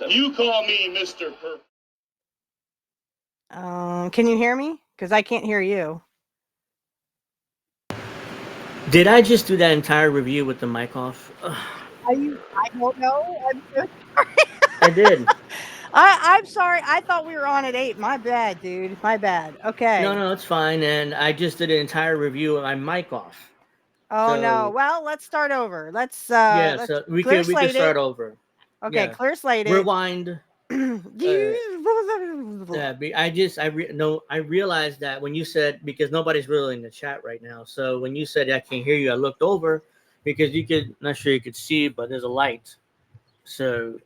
You call me Mr. Perfect. Can you hear me? Because I can't hear you. Did I just do that entire review with the mic off? Ugh, I don't know. I'm so I did. I'm sorry. I thought we were on at 8. My bad, dude. My bad. No, Okay. no, it's fine. And I just did an entire review with my mic off. Oh no. So Well, let's start over. yeah, Let's so we clear could slate start it. over. Okay, Yeah, clear slate it. rewind. Uh, no, I realized that when you said, because nobody's really in the chat right now. So when you said I can't hear you, I looked over because you could, not sure you could see, but there's a light. So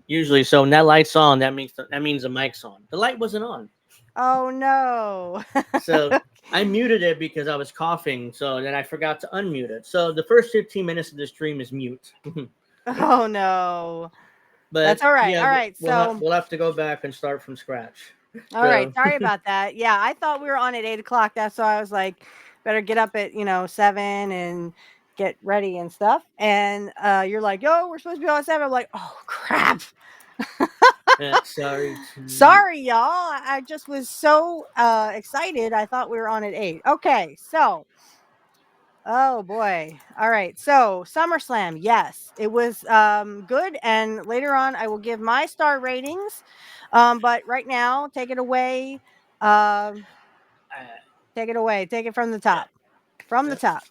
usually, so when that light's on, that means the mic's on. The light wasn't on. Oh no. So I muted it because I was coughing. So then I forgot to unmute it. So the first 15 minutes of the stream is mute. Oh no. That's But all right. yeah, All right. So, we'll have to go back and start from scratch. all right. So Sorry about that. Yeah, I thought we were on at 8 o'clock. That's why I was like, better get up at 7 and get ready and stuff. And you're like, yo, we're supposed to be on at 7. I'm like, oh crap. sorry to. Sorry, y'all. I just was so excited. I thought we were on at 8. Okay, so oh boy. All right. So SummerSlam, yes, it was good. And later on, I will give my star ratings. But right now, take it away. Um, Uh, take it away. Take it from the top. From the top.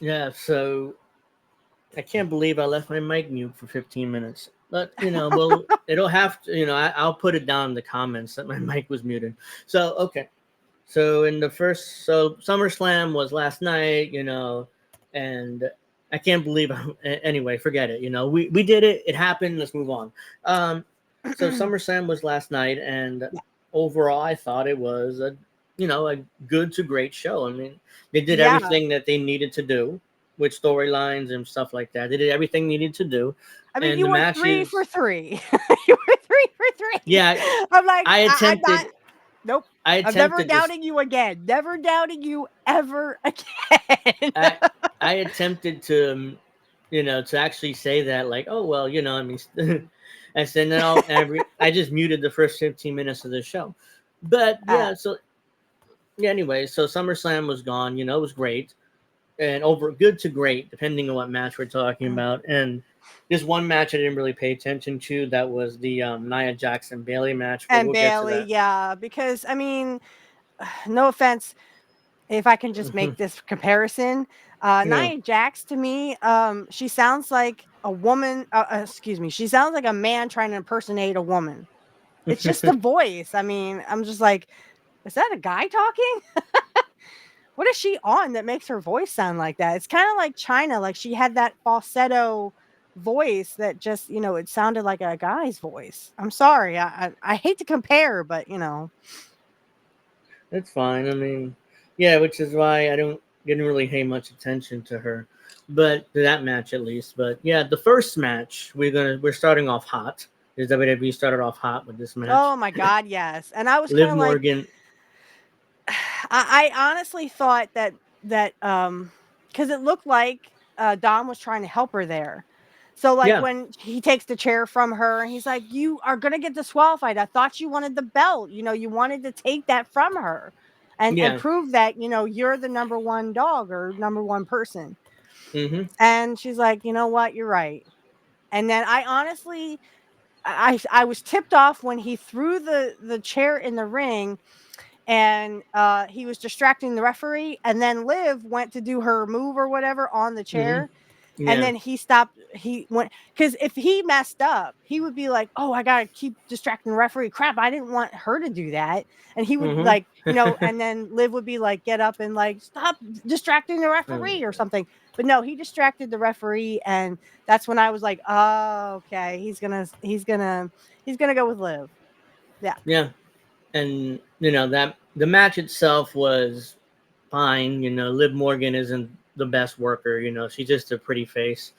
yeah, so I can't believe I left my mic mute for 15 minutes. But well, it'll have to. I'll put it down in the comments that my mic was muted. So okay. So SummerSlam was last night, and I can't believe. Anyway, forget it. We did it. It happened. Let's move on. So SummerSlam was last night, and Yeah. overall, I thought it was a good to great show. I mean, they did Yeah. everything that they needed to do with storylines and stuff like that. They did everything needed to do, I mean, and you the were 3 matches. for 3. You were 3 for 3. Yeah, I'm like, I I'm not. attempted. Nope. I I'm never attempted this. doubting you again. Never doubting you ever again. I I attempted to to actually say that, like, oh well, I mean, I said no, I just muted the first 15 minutes of the show, but uh, yeah, so yeah, anyway, so SummerSlam was gone, it was great, and over good to great, depending on what match we're talking about, and this one match I didn't really pay attention to, that was the Nia Jackson Bailey match, but and we'll get to Bailey, that. yeah, because I mean, no offense, if I can just make this comparison, Yeah. Nia Jax to me, she sounds like a woman. Excuse me, she sounds like a man trying to impersonate a woman. It's just the voice. I mean, I'm just like, is that a guy talking? What is she on that makes her voice sound like that? It's kind of like China, like she had that falsetto voice that just, it sounded like a guy's voice. I'm sorry. I hate to compare, but It's fine. I mean, yeah, which is why I didn't really pay much attention to her, but to that match at least. But yeah, the first match we're starting off hot. Is WWE started off hot with this match? oh my god, yes. And I was kind Liv of like, Morgan. I honestly thought that because it looked like Dom was trying to help her there. So like Yeah, when he takes the chair from her, he's like, "You are gonna get disqualified. I thought you wanted the belt. You wanted to take that from her, and yeah. prove that you're the number one dog or number one person." Mm-hmm. And she's like, "You know what? You're right." And then I honestly, I was tipped off when he threw the chair in the ring and he was distracting the referee, and then Liv went to do her move or whatever on the Mm-hmm. chair, and Yeah. then he stopped. He went, because if he messed up, he would be like, "Oh, I gotta keep distracting the referee. Crap, I didn't want her to do that." And he would like, Mm-hmm. and then Liv would be like, "Get up and like stop distracting the referee or something." But no, he distracted the referee, and that's when I was like, "Oh, okay, he's gonna go with Liv." Yeah. Yeah, and that the match itself was fine. Liv Morgan isn't the best worker. She's just a pretty face,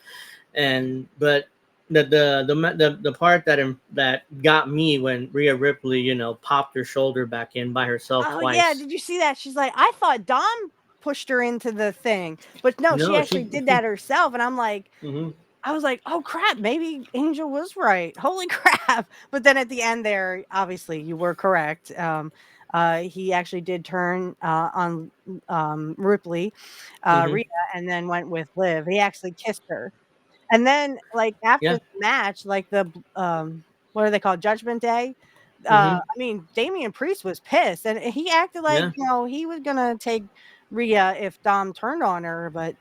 and but the part that got me when Rhea Ripley popped her shoulder back in by herself Oh yeah, twice. did you see that? She's like, I thought Dom pushed her into the thing, but no, she No, actually she. did that herself. And I'm like, Mhm. I was like, "Oh crap, maybe Angel was right. Holy crap." But then at the end there, obviously you were correct. He actually did turn on Ripley, Hmm. Rhea, and then went with Liv. He actually kissed her. And then, like, after Yeah. the match, like, what are they called? Judgment Day? Hmm. I mean, Damian Priest was pissed, and he acted like, Yeah. he was gonna take Rhea if Dom turned on her, but,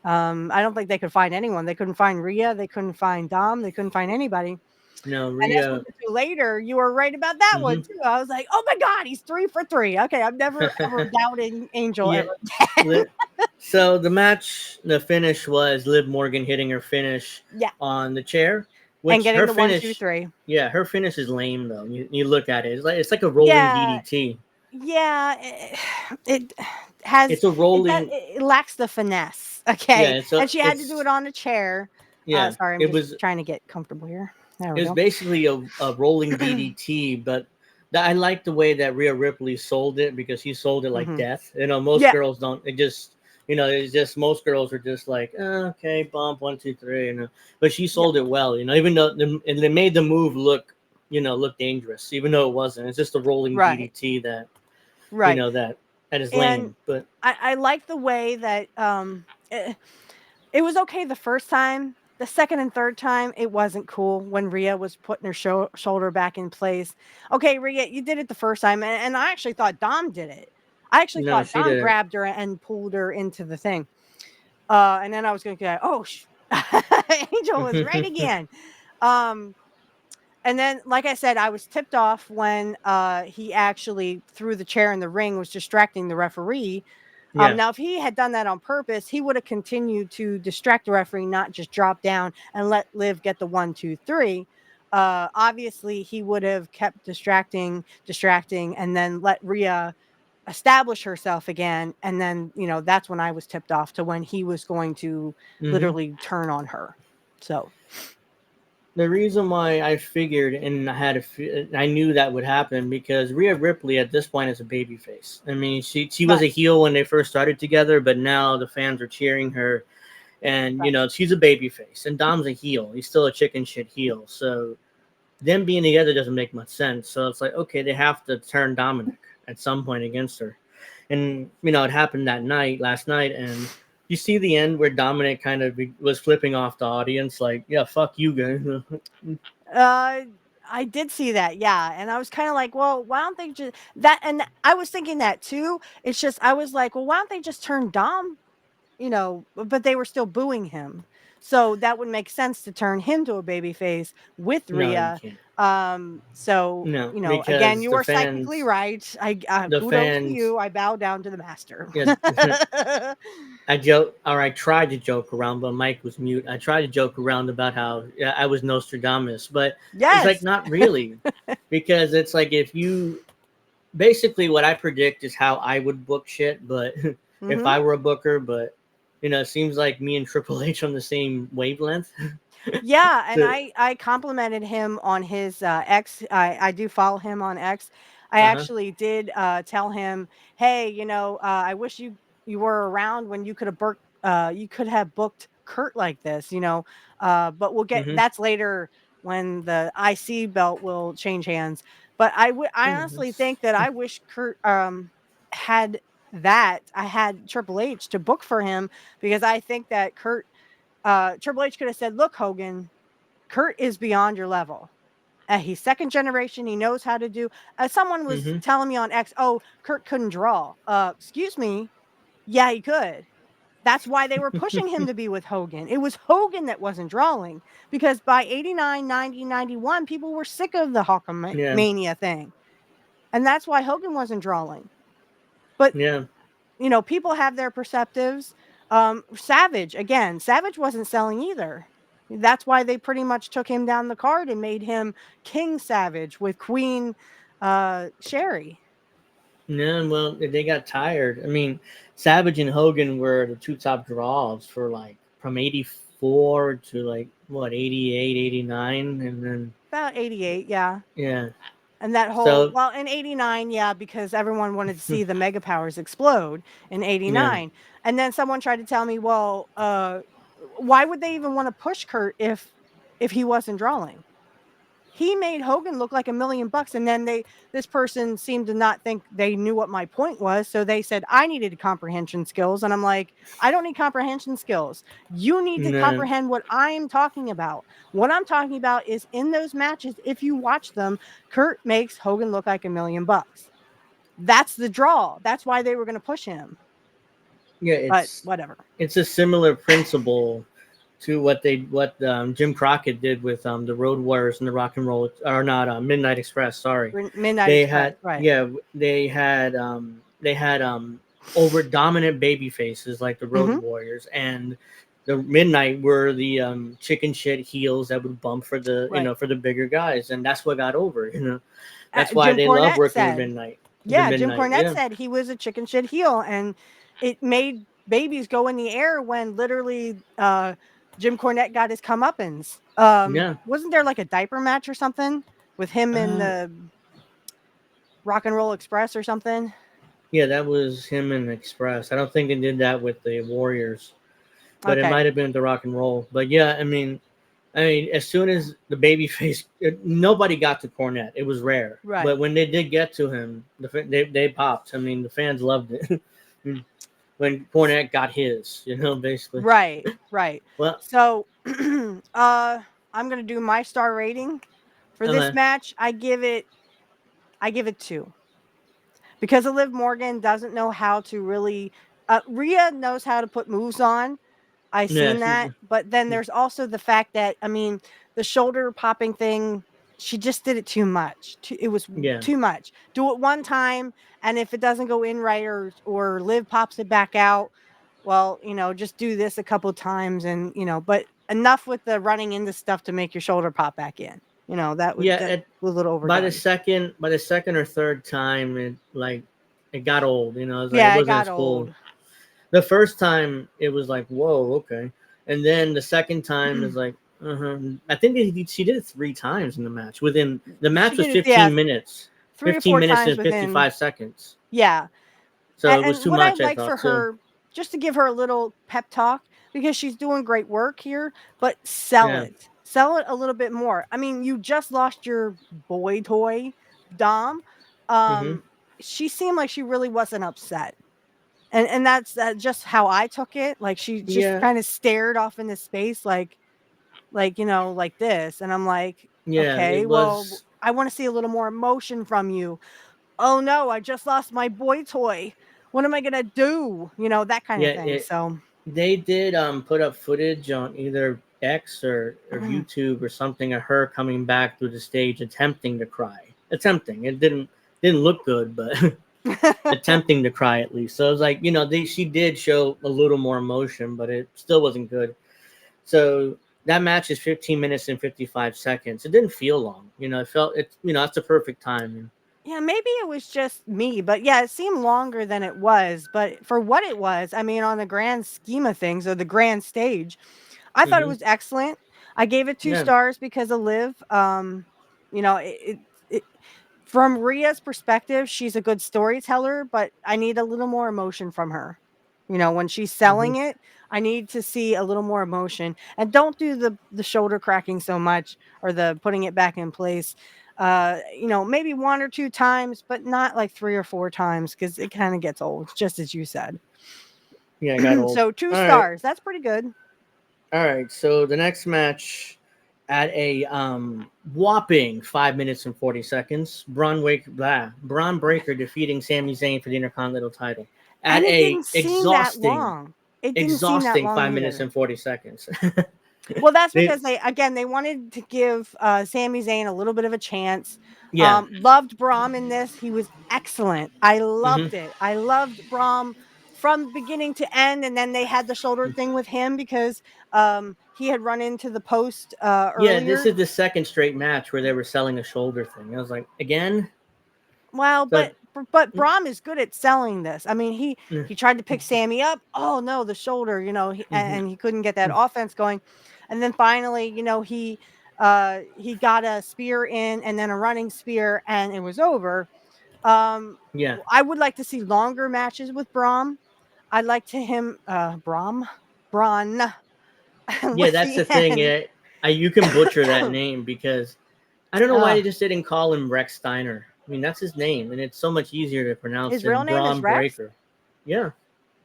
I don't think they could find anyone. They couldn't find Rhea, they couldn't find Dom, they couldn't find anybody. No, And as we'll Rhea. get to later, you were right about that one Hmm. too. I was like, "Oh my god, he's 3 for 3." Okay, I'm never ever doubting Angel Yeah. ever again. Li- So the match, the finish was Liv Morgan hitting her finish Yeah, on the chair, and which getting her the 1, 2, finish, 3. yeah, her finish is lame though. You look at it, it's like a rolling Yeah. DDT. Yeah, it has It's a rolling, it lacks the finesse, yeah. okay, and she had to do it on a chair. Yeah. Sorry, I'm It just was trying to get comfortable here. There it we was go. basically a rolling DDT, but I like the way that Rhea Ripley sold it because she sold it like Mhm. death. Most Yeah, girls don't. It's just most girls are just like, okay, bump 1, 2, 3. But she yeah, sold it well. Even though and they made the move look dangerous, even though it wasn't. It's just a rolling right, DDT that right, that is and lame. But I like the way that, it was okay the first time. The second and third time, it wasn't cool when Rhea was putting her shoulder back in place. Okay, Rhea, you did it the first time, and I actually thought Dom did it. I actually no, thought she Dom did. grabbed her and pulled her into the thing. And then I was going to go, oh, Angel was right again. Um, and then, like I said, I was tipped off when he actually threw the chair in the ring, was distracting the referee. Yeah. Now, if he had done that on purpose, he would have continued to distract the referee, not just drop down and let Liv get the 1, 2, 3. Obviously, he would have kept distracting, and then let Rhea establish herself again. And then, that's when I was tipped off to when he was going to Hmm. literally turn on her. So, The reason why I figured and I knew that would happen because Rhea Ripley at this point is a babyface. I mean, she was right, a heel when they first started together, but now the fans are cheering her, and right. she's a babyface, and Dom's a heel. He's still a chicken shit heel. So them being together doesn't make much sense. So it's like, okay, they have to turn Dominic at some point against her, and it happened last night, and you see the end where Dominic kind of was flipping off the audience, like, yeah, fuck you guys. Uh, I did see that, yeah, and I was kinda like, "Well, why don't they just" that, and I was thinking that too. It's just I was like, "Well, why don't they just turn Dom?" But they were still booing him. So that would make sense to turn him to a babyface with No, you Rhea. can't. So, No, again, because you are psychically right. the Kudos to fans, you. I bow down to the master. yeah, I joke, or I tried to joke around, but Mike was mute. I tried to joke around about how, yeah, I was Nostradamus, but it's like Yes. not really, because it's like if you basically what I predict is how I would book shit, but if Mhm. I were a booker, but it seems like me and Triple H on the same wavelength. Yeah, and So, I complimented him on his, X. I do follow him on X. I uh huh. actually did, tell him, "Hey, I wish you were around when you could have booked Curt like this, but we'll get Mm-hmm. that's later when the IC belt will change hands." But I honestly think that I wish Curt, had I had Triple H to book for him, because I think that Triple H could have said, "Look, Hogan, Curt is beyond your level. He's second generation. He knows how to do." Someone was Mm-hmm. telling me on X, "Oh, Curt couldn't draw." Excuse me. Yeah, he could. That's why they were pushing him to be with Hogan. It was Hogan that wasn't drawing, because by 89, 90, 91, people were sick of the Yeah. Hulkamania thing. And that's why Hogan wasn't drawing. But Yeah. people have their perceptives. Savage wasn't selling either. That's why they pretty much took him down the card and made him King Savage with Queen Sherry. Yeah, well, they got tired. I mean, Savage and Hogan were the two top draws for like from 84 to like what 88, 89, and then About 88, yeah. yeah. And that So, in 89, yeah, because everyone wanted to see the mega powers explode in yeah. 89. And then someone tried to tell me, well, why would they even want to push Curt if he wasn't drawing? He made Hogan look like $1 million, and then this person seemed to not think they knew what my point was, so they said I needed comprehension skills, and I'm like, I don't need comprehension skills. You need to No. comprehend what I'm talking about. What I'm talking about is in those matches, if you watch them, Curt makes Hogan look like $1 million. That's the draw. That's why they were going to push him. Yeah, But whatever. It's a similar principle to what Jim Crockett did with the Road Warriors and the Rock and Roll, or not Midnight Express. Sorry, Midnight Express. Right. Yeah, they had over dominant baby faces like the Road Warriors, and the Midnight were the chicken shit heels that would bump for the for the bigger guys, and that's what got over. That's why they love working with Midnight. Yeah, Jim Cornette said he was a chicken shit heel, and it made babies go in the air when literally Jim Cornette got his comeuppance. Wasn't there like a diaper match or something with him and the Rock and Roll Express or something? Yeah, that was him and Express. I don't think they did that with the Warriors, but it might have been the Rock and Roll. But yeah, I mean, as soon as the babyface, nobody got to Cornette. It was rare, right? But when they did get to him, they popped. I mean, the fans loved it. When Cornette got his, basically. Right. Well, so I'm gonna do my star rating for this match. I give it 2 because Liv Morgan doesn't know how to really. Rhea knows how to put moves on. I've seen that, but then there's also the fact that the shoulder popping thing. She just did it too much. It was too much. Do it one time, and if it doesn't go in right, or Liv pops it back out, well, just do this a couple times, and but enough with the running into stuff to make your shoulder pop back in. That was a little overdone. By the second or third time, it got old. It wasn't it got as cool. old. The first time it was like, whoa, okay, and then the second time is like. I think she did it 3 times in the match. Within the match was 15 minutes. 15 minutes and 55 seconds. Yeah. So it was too much. What I'd like for her, just to give her a little pep talk, because she's doing great work here, but sell it a little bit more. I mean, you just lost your boy toy, Dom. She seemed like she really wasn't upset. And that's just how I took it. Like she just kind of stared off into space, like this, and I'm like, okay, well, I want to see a little more emotion from you. Oh no, I just lost my boy toy. What am I gonna do? That kind of thing. So they did put up footage on either X or YouTube or something of her coming back through the stage attempting to cry. It didn't look good, but attempting to cry at least. So it was like, she did show a little more emotion, but it still wasn't good. So that match is 15 minutes and 55 seconds. It didn't feel long. That's a perfect time. Yeah, maybe it was just me, but yeah, it seemed longer than it was. But for what it was, I mean, on the grand scheme of things, or the grand stage, I thought it was excellent. I gave it 2 stars because of Liv. From Rhea's perspective, she's a good storyteller, but I need a little more emotion from her. When she's selling it, I need to see a little more emotion. And don't do the shoulder cracking so much, or the putting it back in place. Maybe 1 or 2 times, but not like 3 or 4 times, because it kind of gets old, just as you said. Yeah, it got old. So 2 stars. That's pretty good. All right. So the next match, at a whopping 5 minutes and 40 seconds, Braun Breaker defeating Sami Zayn for the Intercontinental title. At exhausting 5 minutes and 40 seconds. Well, that's because they wanted to give Sami Zayn a little bit of a chance. Yeah. Loved Braun in this. He was excellent. I loved it. I loved Braun from beginning to end, and then they had the shoulder thing with him because he had run into the post earlier. Yeah, this is the second straight match where they were selling a shoulder thing. I was like, again? Well, but Braun is good at selling this. I mean, he tried to pick Sami up. Oh no, the shoulder, and he couldn't get that offense going. And then finally, he got a spear in, and then a running spear, and it was over. I would like to see longer matches with Braun. I'd like to Braun. Yeah, with that's the the thing. N. You can butcher that name because I don't know why Uh, they just didn't call him Rex Steiner. I mean, that's his name, and it's so much easier to pronounce his real than name is Braun Rex. Breaker. Yeah,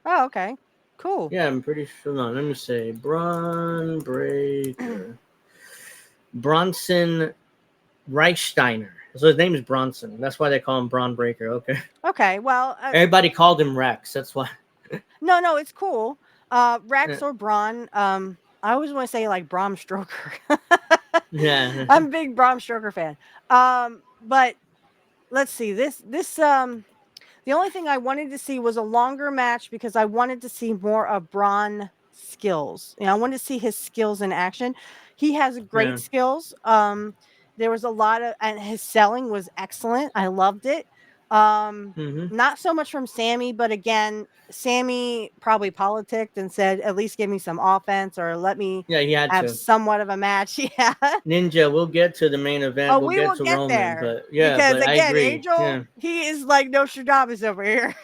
Oh, okay, cool. yeah, I'm pretty sure. No, let me say Braun Breaker. Bronson Reichsteiner. So his name is Bronson. That's why they call him Braun Breaker. Okay. Okay, well, Everybody called him Rex. That's why. no, it's cool. Yeah. Rex or Braun. I always want to say like Bram Stoker. Yeah. I'm a big Bram Stoker fan. But let's see this. The only thing I wanted to see was a longer match because I wanted to see more of Braun skills. I wanted to see his skills in action. He has great Yeah. skills. There was a lot of, and his selling was excellent. I loved it. Hmm. Not so much from Sammy, but again, Sammy probably politicked and said, at least give me some offense or let me Yeah, he had have to. somewhat of a match. Yeah. Ninja, we'll get to the main event. Oh, We'll we get will to get Roman, there but yeah, because but I again, agree. Angel, Yeah. he is like Nostradamus over here.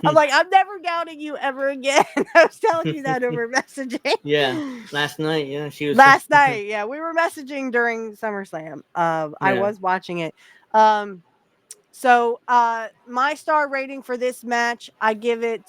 I'm like, I'm never doubting you ever again. I was telling you that over Yeah. messaging. Last night, yeah, she was. Last night, yeah, we were messaging during SummerSlam. I Yeah. was watching it. So my star rating for this match, I give it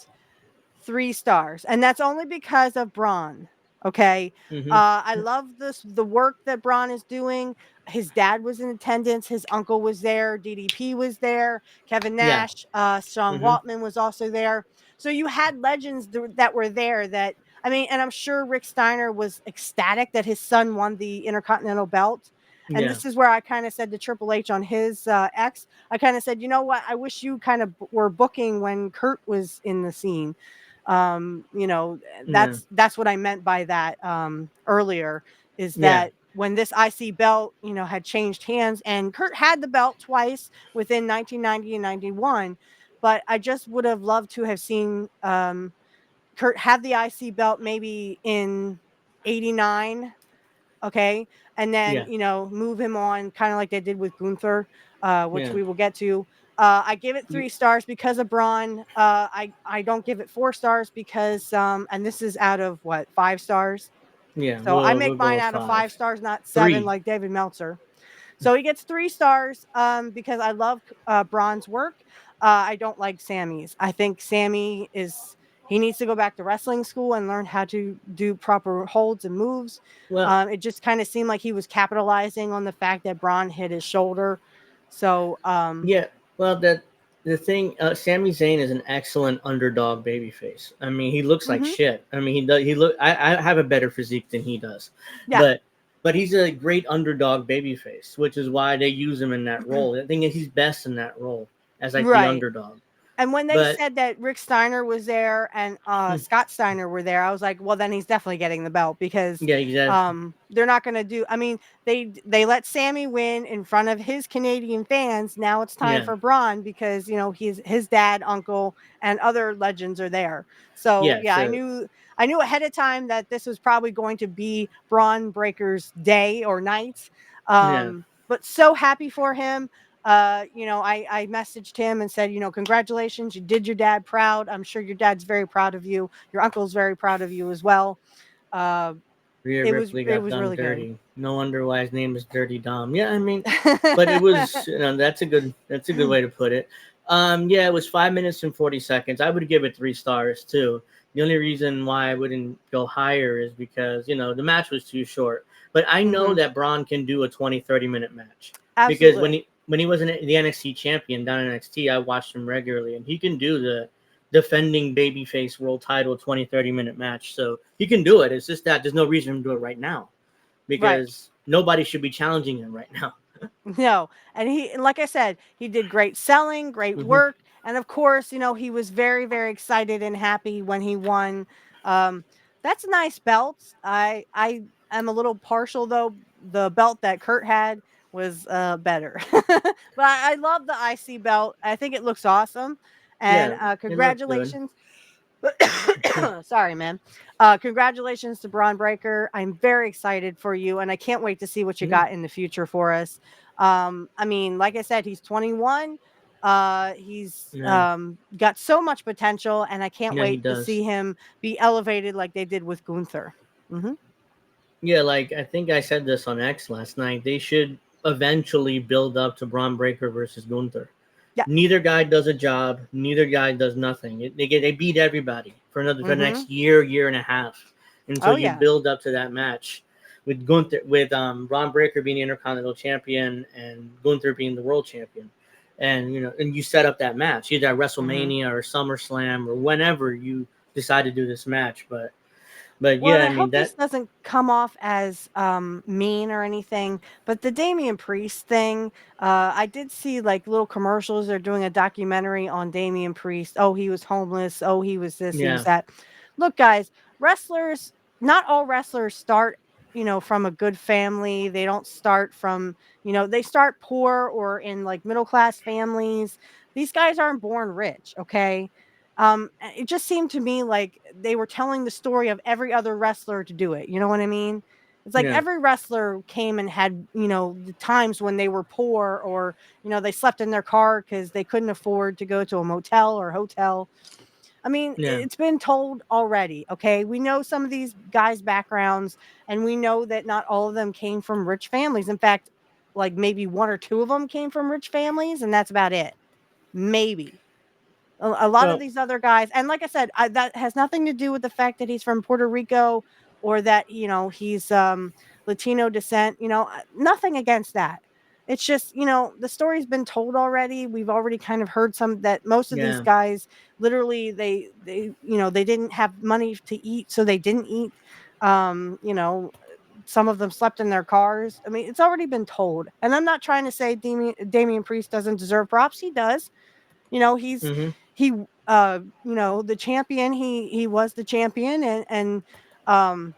3 stars, and that's only because of Braun. Okay. Hmm. I love the work that Braun is doing. His dad was in attendance, his uncle was there, DDP was there, Kevin Yeah. Nash, Sean Hmm. Waltman was also there. So you had legends that were there that, I mean, and I'm sure Rick Steiner was ecstatic that his son won the Intercontinental belt. And Yeah. this is where I kind of said to Triple H on his X, I kind of said, you know what? I wish you kind of were booking when Curt was in the scene. You know, Yeah. that's what I meant by that earlier, is Yeah. that when this IC belt, had changed hands, and Curt had the belt twice within 1990 and 91, but I just would have loved to have seen Curt have the IC belt maybe in 89. Okay. And then, Yeah. move him on kind of like they did with Gunther, which Yeah. we will get to. I give it 3 stars because of Braun. I don't give it 4 stars because, and this is out of what, 5 stars. Yeah. So I We'll make go mine with out of 5 five. stars, not 7 Three. like David Meltzer. So he gets 3 stars because I love Braun's work. I don't like Sammy's. I think Sammy he needs to go back to wrestling school and learn how to do proper holds and moves. Well, It just kind of seemed like he was capitalizing on the fact that Braun hit his shoulder. So, yeah. Well, the thing, Sami Zayn is an excellent underdog babyface. I mean, he looks like mhm, shit. I mean, he does. He look. I have a better physique than he does, yeah. but he's a great underdog babyface, which is why they use him in that role. I think he's best in that role as like the Right. underdog. And when they But said that Rick Steiner was there and Scott Steiner were there, I was like, well, then he's definitely getting the belt because yeah, exactly. they're not going to do. I mean, they let Sammy win in front of his Canadian fans. Now it's time Yeah, for Braun because his dad, uncle, and other legends are there. So yeah. yeah, So I knew ahead of time that this was probably going to be Braun Breaker's day or night. yeah, But so happy for him. I messaged him and said, congratulations, you did your dad proud. I'm sure your dad's very proud of you. Your uncle's very proud of you as well. Uh, Rhea it was Ripley it got was done really good. dirty. No wonder why his name is Dirty Dom. Yeah, I mean, but it was that's a good way to put it. Yeah, it was 5 minutes and 40 seconds. I would give it 3 stars too. The only reason why I wouldn't go higher is because the match was too short. But I know Hmm. that Braun can do a 20-30 minute match because Absolutely. when he was the NXT champion down in NXT, I watched him regularly, and he can do the defending babyface world title 20-30 minute match. So he can do it. It's just that there's no reason to do it right now Right. because nobody should be challenging him right now. No, and like I said, he did great selling, great Hmm. work, and of course, he was very, very excited and happy when he won. Um, that's a nice belt. I am a little partial though. The belt that Curt had was better, but I love the IC belt. I think it looks awesome, and Yeah, it looked good. congratulations. Sorry, man. Congratulations to Braun Breaker. I'm very excited for you, and I can't wait to see what you Yeah, got in the future for us. I mean, like I said, he's 21. He's yeah, got so much potential, and I can't yeah. He wait to does. see him be elevated like they did with Gunther. Hmm. Yeah, like I think I said this on X last night. They should eventually build up to Braun Breaker versus Gunther. Yeah. Neither guy does a job. Neither guy does nothing. They beat everybody for the Hmm. next year and a half until Oh you yeah. build up to that match with Gunther with Braun Breaker being the Intercontinental Champion and Gunther being the World Champion, and and you set up that match either at Hmm. WrestleMania or SummerSlam or whenever you decide to do this match, but Well, yeah, and I I mean hope that this doesn't come off as mean or anything, but the Damian Priest thing, I did see like little commercials. They're doing a documentary on Damian Priest. Oh, he was homeless. Oh, he was this, he was yeah. that. Look, guys, wrestlers, not all wrestlers start, from a good family. They don't start from, they start poor or in like middle class families. These guys aren't born rich, okay? It just seemed to me like they were telling the story of every other wrestler to do it. You know what I mean? It's like Yeah. every wrestler came and had, the times when they were poor or, they slept in their car because they couldn't afford to go to a motel or hotel. I mean, Yeah. it's been told already. Okay. We know some of these guys' backgrounds, and we know that not all of them came from rich families. In fact, like maybe one or two of them came from rich families, and that's about it. Maybe. A lot of Well, these other guys, and like I said, that has nothing to do with the fact that he's from Puerto Rico or that he's Latino descent. Nothing against that. It's just the story's been told already. We've already kind of heard some that most of these yeah. guys literally they didn't have money to eat, so they didn't eat. Um, you know, some of them slept in their cars. I mean, it's already been told, and I'm not trying to say Damian Priest doesn't deserve props. He does. He's Mm-hmm. he the champion. He was the champion, and um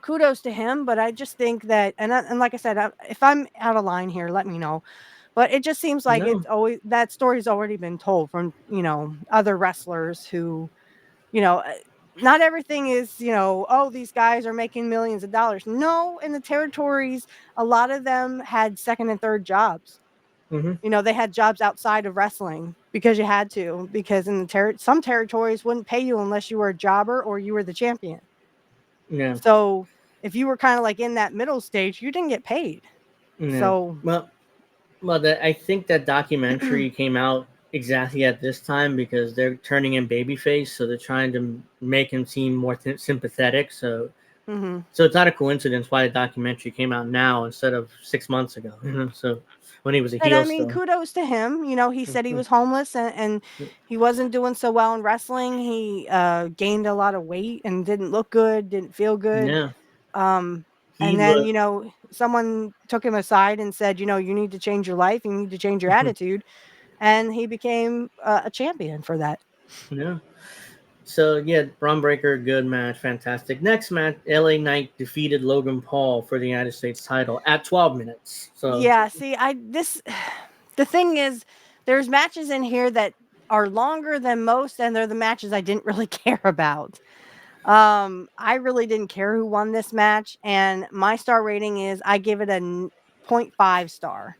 kudos to him. But I just think that, and like I said, if I'm out of line here, let me know. But it just seems like No. it's always that story's already been told from other wrestlers who you know uh, not everything is oh, these guys are making millions of dollars. No, in the territories, a lot of them had second and third jobs. Mm-hmm. They had jobs outside of wrestling because you had to, because in the some territories wouldn't pay you unless you were a jobber or you were the champion. Yeah. So if you were kind of like in that middle stage, you didn't get paid. Yeah. So I think that documentary came out exactly at this time because they're turning in babyface, so they're trying to make him seem more sympathetic. mhm. So it's not a coincidence why the documentary came out now instead of 6 months ago. So when he was a And heel I mean, still. kudos to him. He said he Mhm. was homeless, and he wasn't doing so well in wrestling. He gained a lot of weight and didn't look good, didn't feel good. Yeah. Um, He and then, looked. someone took him aside and said, you need to change your life. You need to change your attitude. And he became a champion for that. Yeah. So yeah, Braun Breaker, good match, fantastic. Next match, LA Knight defeated Logan Paul for the United States title at 12 minutes. So Yeah, see, the thing is, there's matches in here that are longer than most, and they're the matches I didn't really care about. I really didn't care who won this match, and my star rating is I give it a 0.5 star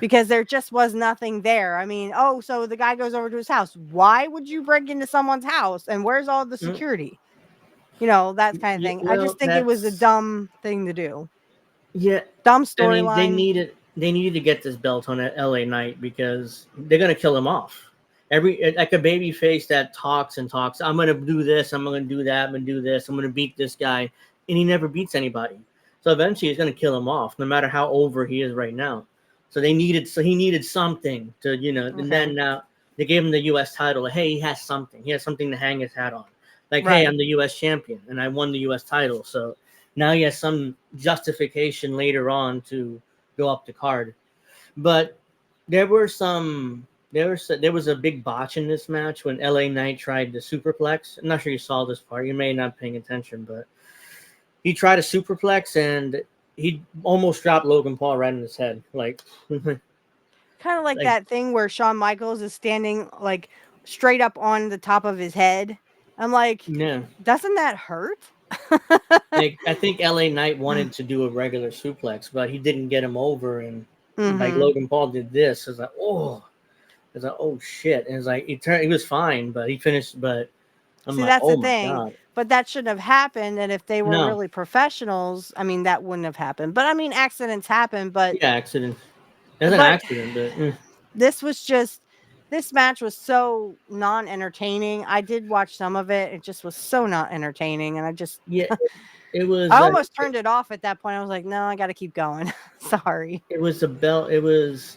because there just was nothing there. I mean, oh, so the guy goes over to his house. Why would you break into someone's house? And where's all the mm, security? That kind of thing. I well, just think it was a that's dumb thing to do. yeah. Dumb I mean, storyline. they needed to get this belt on at LA Knight because they're gonna kill him off. Like a baby face that talks and talks. I'm gonna do this. I'm gonna do that. I'm gonna do this. I'm gonna beat this guy, and he never beats anybody. So eventually, he's gonna kill him off, no matter how over he is right now. So he needed something to and Okay. then now they gave him the U.S. title. Hey, he has something. He has something to hang his hat on. Like, hey, Right. I'm the U.S. champion and I won the U.S. title. So now he has some justification later on to go up the card. But there were some there was a big botch in this match when LA Knight tried the superplex. I'm not sure you saw this part. You may not paying attention, but he tried a superplex and he almost dropped Logan Paul right in his head. Like Kind of like like that thing where Shawn Michaels is standing like straight up on the top of his head. I'm like, yeah. doesn't that hurt? Like I think LA Knight wanted to do a regular suplex, but he didn't get him over and like Mhm. Logan Paul did this. It's like, oh shit. And it's like he was fine, but he finished but I'm See, like, that's the oh my thing. god, But that shouldn't have happened. And if they were no, really professionals, I mean, that wouldn't have happened. But I mean, accidents happen. yeah, accident. That's an But accident, but this was just this match was so non-entertaining. I did watch some of it. It just was so not entertaining, and I just yeah, it was. I almost turned it off at that point. I was like, no, I got to keep going. Sorry. It was the belt. It was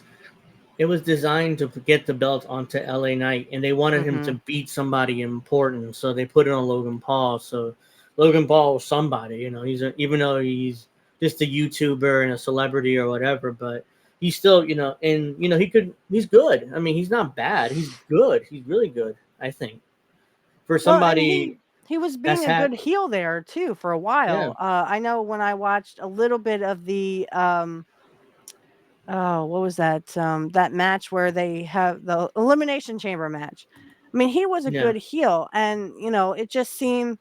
designed to get the belt onto LA Knight, and they wanted him to Hmm. beat somebody important, so they put it on Logan Paul. So Logan Paul was somebody, you know. Even though he's just a YouTuber and a celebrity or whatever, but he's still, you know, and you know he's good. I mean, he's not bad. He's good. He's really good. I think for Well, and somebody he was being that's a had, good heel there too for a yeah, while. I know when I watched a little bit of the oh, what was that? That match where they have the elimination chamber match. I mean, he was a yeah, good heel, and you know, it just seemed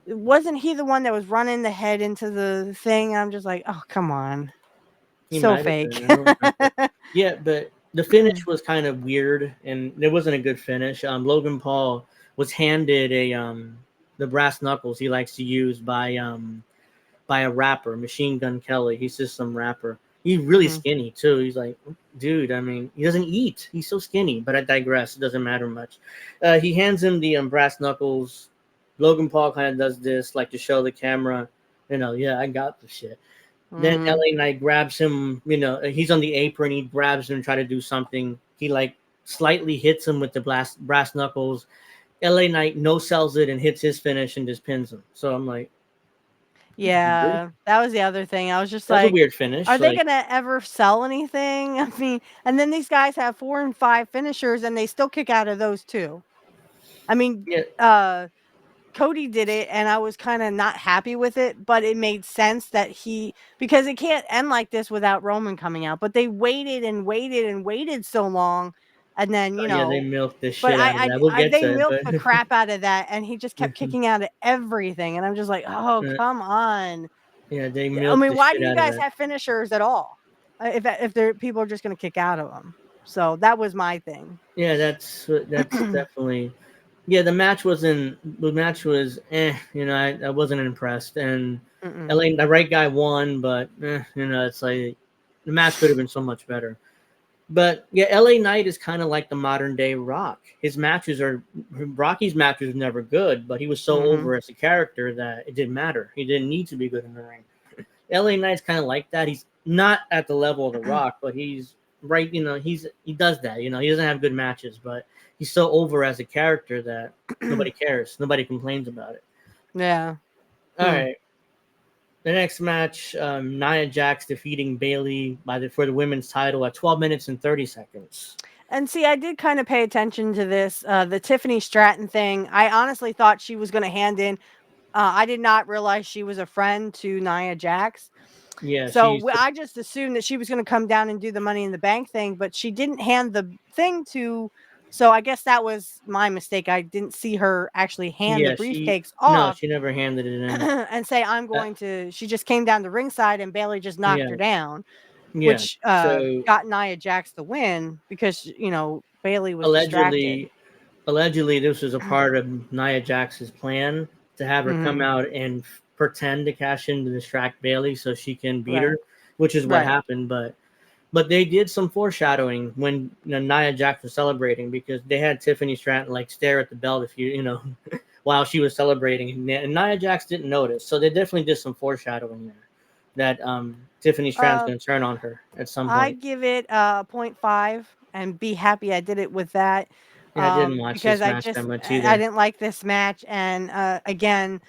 wasn't he the one that was running the head into the thing? I'm just like, oh, come on, he so might have fake. been. I don't remember. Yeah, but the finish was kind of weird, and it wasn't a good finish. Logan Paul was handed the brass knuckles he likes to use by a rapper, Machine Gun Kelly. He's just some rapper. He's really Mhm. skinny too. He's like, dude. I mean, he doesn't eat. He's so skinny. But I digress. It doesn't matter much. He hands him the brass knuckles. Logan Paul kind of does this, like to show the camera, you know, yeah, I got the shit. Then Mhm. LA Knight grabs him, you know, he's on the apron, he grabs him, try to do something. He like slightly hits him with the brass knuckles. LA Knight no sells it and hits his finish and just pins him. So I'm like, that's weird. Yeah, that was the other thing. I was just That's a like, weird are finish. they Like, gonna ever sell anything? I mean, and then these guys have 4 and 5 finishers, and they still kick out of those too. I mean, yeah, Cody did it, and I was kind of not happy with it, but it made sense that because it can't end like this without Roman coming out. But they waited and waited and waited so long, and then yeah, they milked the but shit out of that. We'll get they to it, milked but the crap out of that, and he just kept kicking out of everything, and I'm just like, oh, come on. yeah, they I milked mean, the why do shit you out of guys that. have finishers at all? If they're people are just gonna kick out of them. So that was my thing. Yeah, that's definitely. Yeah, the match was you know, I wasn't impressed, and Mm-mm. LA the right guy won, but you know, it's like the match could have been so much better. But yeah, LA Knight is kind of like the modern day Rock. His matches are Rocky's matches were never good, but he was so Mm-hmm. over as a character that it didn't matter. He didn't need to be good in the ring. LA Knight's kind of like that. He's not at the level of the Rock, but he's right. You know, he does that. You know, he doesn't have good matches, but he's so over as a character that nobody cares. Nobody complains about it. Yeah. All right. The next match, Nia Jax defeating Bailey for the women's title at 12 minutes and 30 seconds. And see, I did kind of pay attention to this, the Tiffany Stratton thing. I honestly thought she was going to hand in. I did not realize she was a friend to Nia Jax. Yeah, she So used to. I just assumed that she was going to come down and do the Money in the Bank thing, but she didn't hand the thing to. So I guess that was my mistake. I didn't see her actually hand the Yeah, briefcase no, off she never handed it in. and say, I'm Uh, going to. She just came down the ringside and Bailey just knocked her yeah, down, yeah. which So got Nia Jax the win because, Bailey was distracted. allegedly, allegedly, this was a part of Nia Jax's plan to have her come Hmm. out and pretend to cash in to distract Bailey so she can beat Right. her, which is what Right. happened. But they did some foreshadowing when Nia Jax was celebrating because they had Tiffany Stratton like stare at the belt if you know while she was celebrating, and Nia Jax didn't notice. So they definitely did some foreshadowing there that Tiffany Stratton's Uh, going to turn on her at some I point. give it a point 0.5 and be happy I did it with that. Yeah, I didn't watch Because this I match that just much I either. didn't like this match, and again,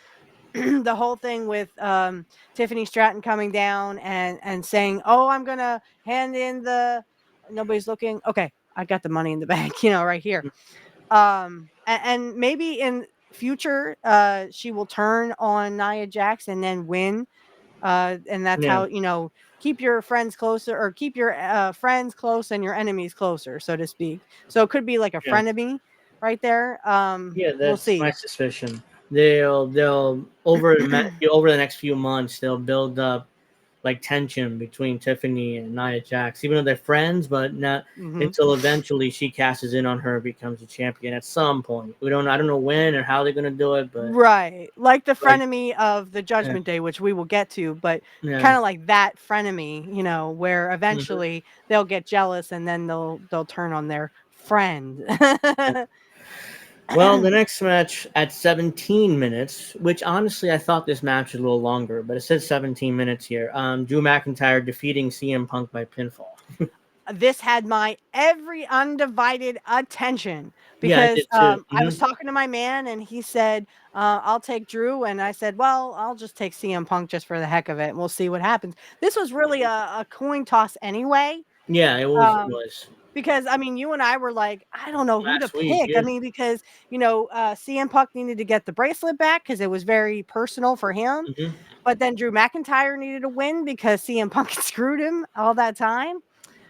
the whole thing with Tiffany Stratton coming down and saying, "Oh, I'm gonna hand in the nobody's looking." Okay, I got the Money in the Bank, right here. And maybe in future, she will turn on Nia Jax and then win. And that's Yeah, how, keep your friends closer or keep your friends close and your enemies closer, so to speak. So it could be like a yeah, frenemy right there. yeah. We'll That's my see. suspicion. They'll over the next few months they'll build up like tension between Tiffany and Nia Jax, even though they're friends, but not Mhm. until eventually she cashes in on her, becomes a champion at some point. I don't know when or how they're gonna do it, but Right. Like the like, frenemy of the yeah, Judgment Day, which we will get to, but yeah. kind of like that frenemy, where Mhm. eventually they'll get jealous and then they'll turn on their friend. Well, the next match at 17 minutes, which honestly I thought this match was a little longer, but it says 17 minutes here. Drew McIntyre defeating CM Punk by pinfall. This had my every undivided attention Yeah, I because did too. I was talking to my man and he said, I'll take Drew. And I said, well, I'll just take CM Punk just for the heck of it. And we'll see what happens. This was really a coin toss anyway. Yeah, it was. It Um, was because I mean, you and I were like, I don't know who to last week. pick. I Yeah. mean, because CM Punk needed to get the bracelet back because it was very personal for him. Hmm. But then Drew McIntyre needed to win because CM Punk screwed him all that time.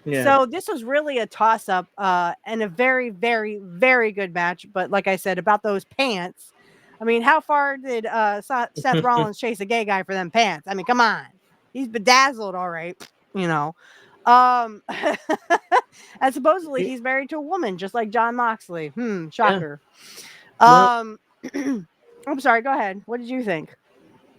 Yeah. So this was really a toss up and a very, very, very good match. But like I said about those pants, I mean, how far did Seth Rollins chase a gay guy for them pants? I mean, come on, he's bedazzled, all right, you know. Um, and supposedly he's married to a woman, just like John Moxley. Yeah. Shocker. Well, Um, I'm sorry. Go ahead. What did you think?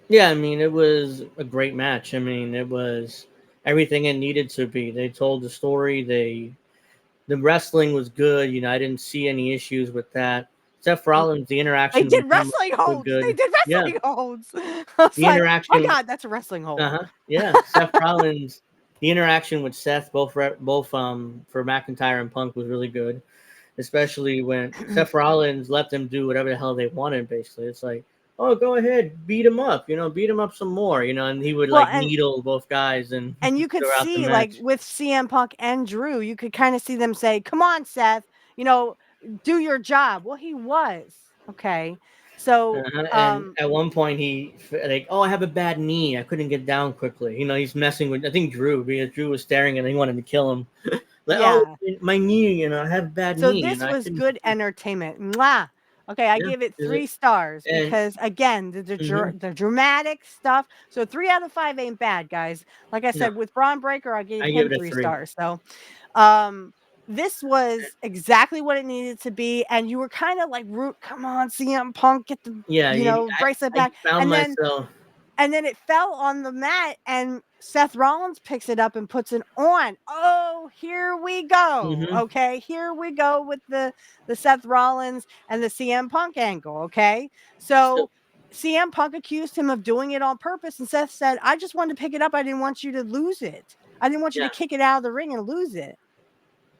yeah. I mean, it was a great match. I mean, it was everything it needed to be. They told the story. The wrestling was good. I didn't see any issues with that. Seth Rollins, the They interaction did with him wrestling was holds. They good. did Yeah, wrestling holds. I was the like, my interaction. God, that's a wrestling hold. Yeah. Seth Rollins, the interaction with Seth, both for McIntyre and Punk was really good, especially when Seth Rollins let them do whatever the hell they wanted. Basically, it's like, oh, go ahead, beat him up. Beat him up some more. And he would Well, like needle both guys and and you could throughout the see, like, match. with CM Punk and Drew, you could kind of see them say, "Come on, Seth, you know, do your job." Well, he was okay. So, And at one point, he like, oh, I have a bad knee. I couldn't get down quickly. He's messing with I think Drew because Drew was staring and he wanted to kill him. Like, oh, yeah. my knee. I have a bad So knee, this and I was couldn't. good entertainment. Mwah! Okay, I Yeah, give it is 3 it? stars And because again, hmm the dramatic stuff. So 3 out of 5 ain't bad, guys. Like I no, said, with Braun Breaker, I gave I give him it a 3 3. stars. So, um, this was exactly what it needed to be, and you were kind of like, "Root, come on, CM Punk, get the Yeah, bracelet I back," found and then myself. it fell on the mat, and Seth Rollins picks it up and puts it on. Oh, here we go. Hmm. Okay, here we go with the Seth Rollins and the CM Punk angle. Okay, So so CM Punk accused him of doing it on purpose, and Seth said, "I just wanted to pick it up. I didn't want you to lose it. I didn't want you yeah, to kick it out of the ring and lose it."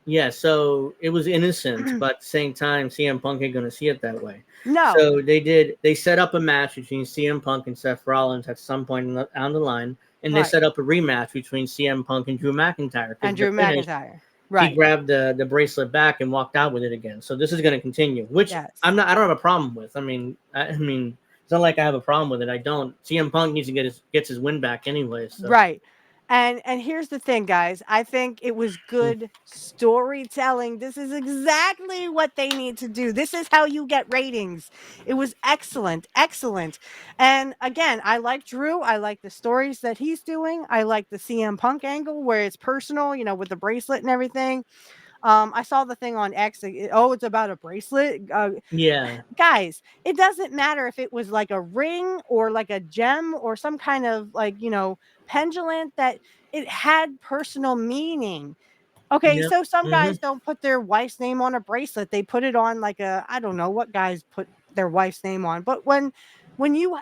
yeah. So it was innocent, but at the same time, CM Punk ain't gonna see it that way. No, So they set up a match between CM Punk and Seth Rollins at some point down the line, and they right, set up a rematch between CM Punk and Drew McIntyre because and the Drew finish McIntyre. he Right. grabbed the bracelet back and walked out with it again. So this is going to continue, which Yes. I don't have a problem with. I mean, it's not like I have a problem with it. I don't. CM Punk needs to gets his win back anyway. So Right. And here's the thing, guys. I think it was good storytelling. This is exactly what they need to do. This is how you get ratings. It was excellent, excellent. And again, I like Drew. I like the stories that he's doing. I like the CM Punk angle where it's personal, with the bracelet and everything. I saw the thing on X. Oh, it's about a bracelet. yeah, Guys, it doesn't matter if it was like a ring or like a gem or some kind of like, pendulum that it had personal meaning. Okay, yeah, so some hmm guys don't put their wife's name on a bracelet. They put it on like I don't know what guys put their wife's name on. But when you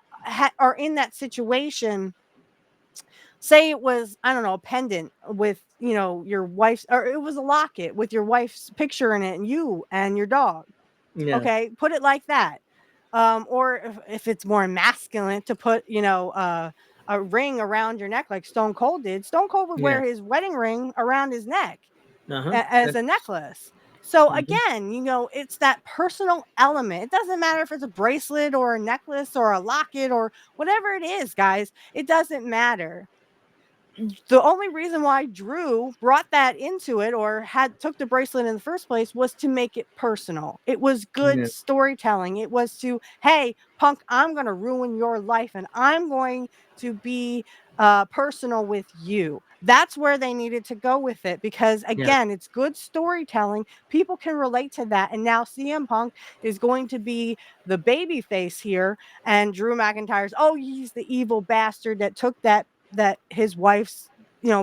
are in that situation, say it was, I don't know, a pendant with, your wife's, or it was a locket with your wife's picture in it and you and your dog. yeah, Okay, put it like that. Or if it's more masculine to put, a ring around your neck like Stone Cold did. Stone Cold would yeah. wear his wedding ring around his neck as a That's necklace. So mhm. again, it's that personal element. It doesn't matter if it's a bracelet or a necklace or a locket or whatever it is, guys. It doesn't matter. the only reason why Drew brought that into it or took the bracelet in the first place was to make it personal. It was good Yeah. storytelling. It was to, hey, Punk, I'm going to ruin your life and I'm going to be personal with you. That's where they needed to go with it because, Yeah. again, it's good storytelling. People can relate to that. And now CM Punk is going to be the baby face here. And Drew McIntyre's, oh, he's the evil bastard that took that his wife's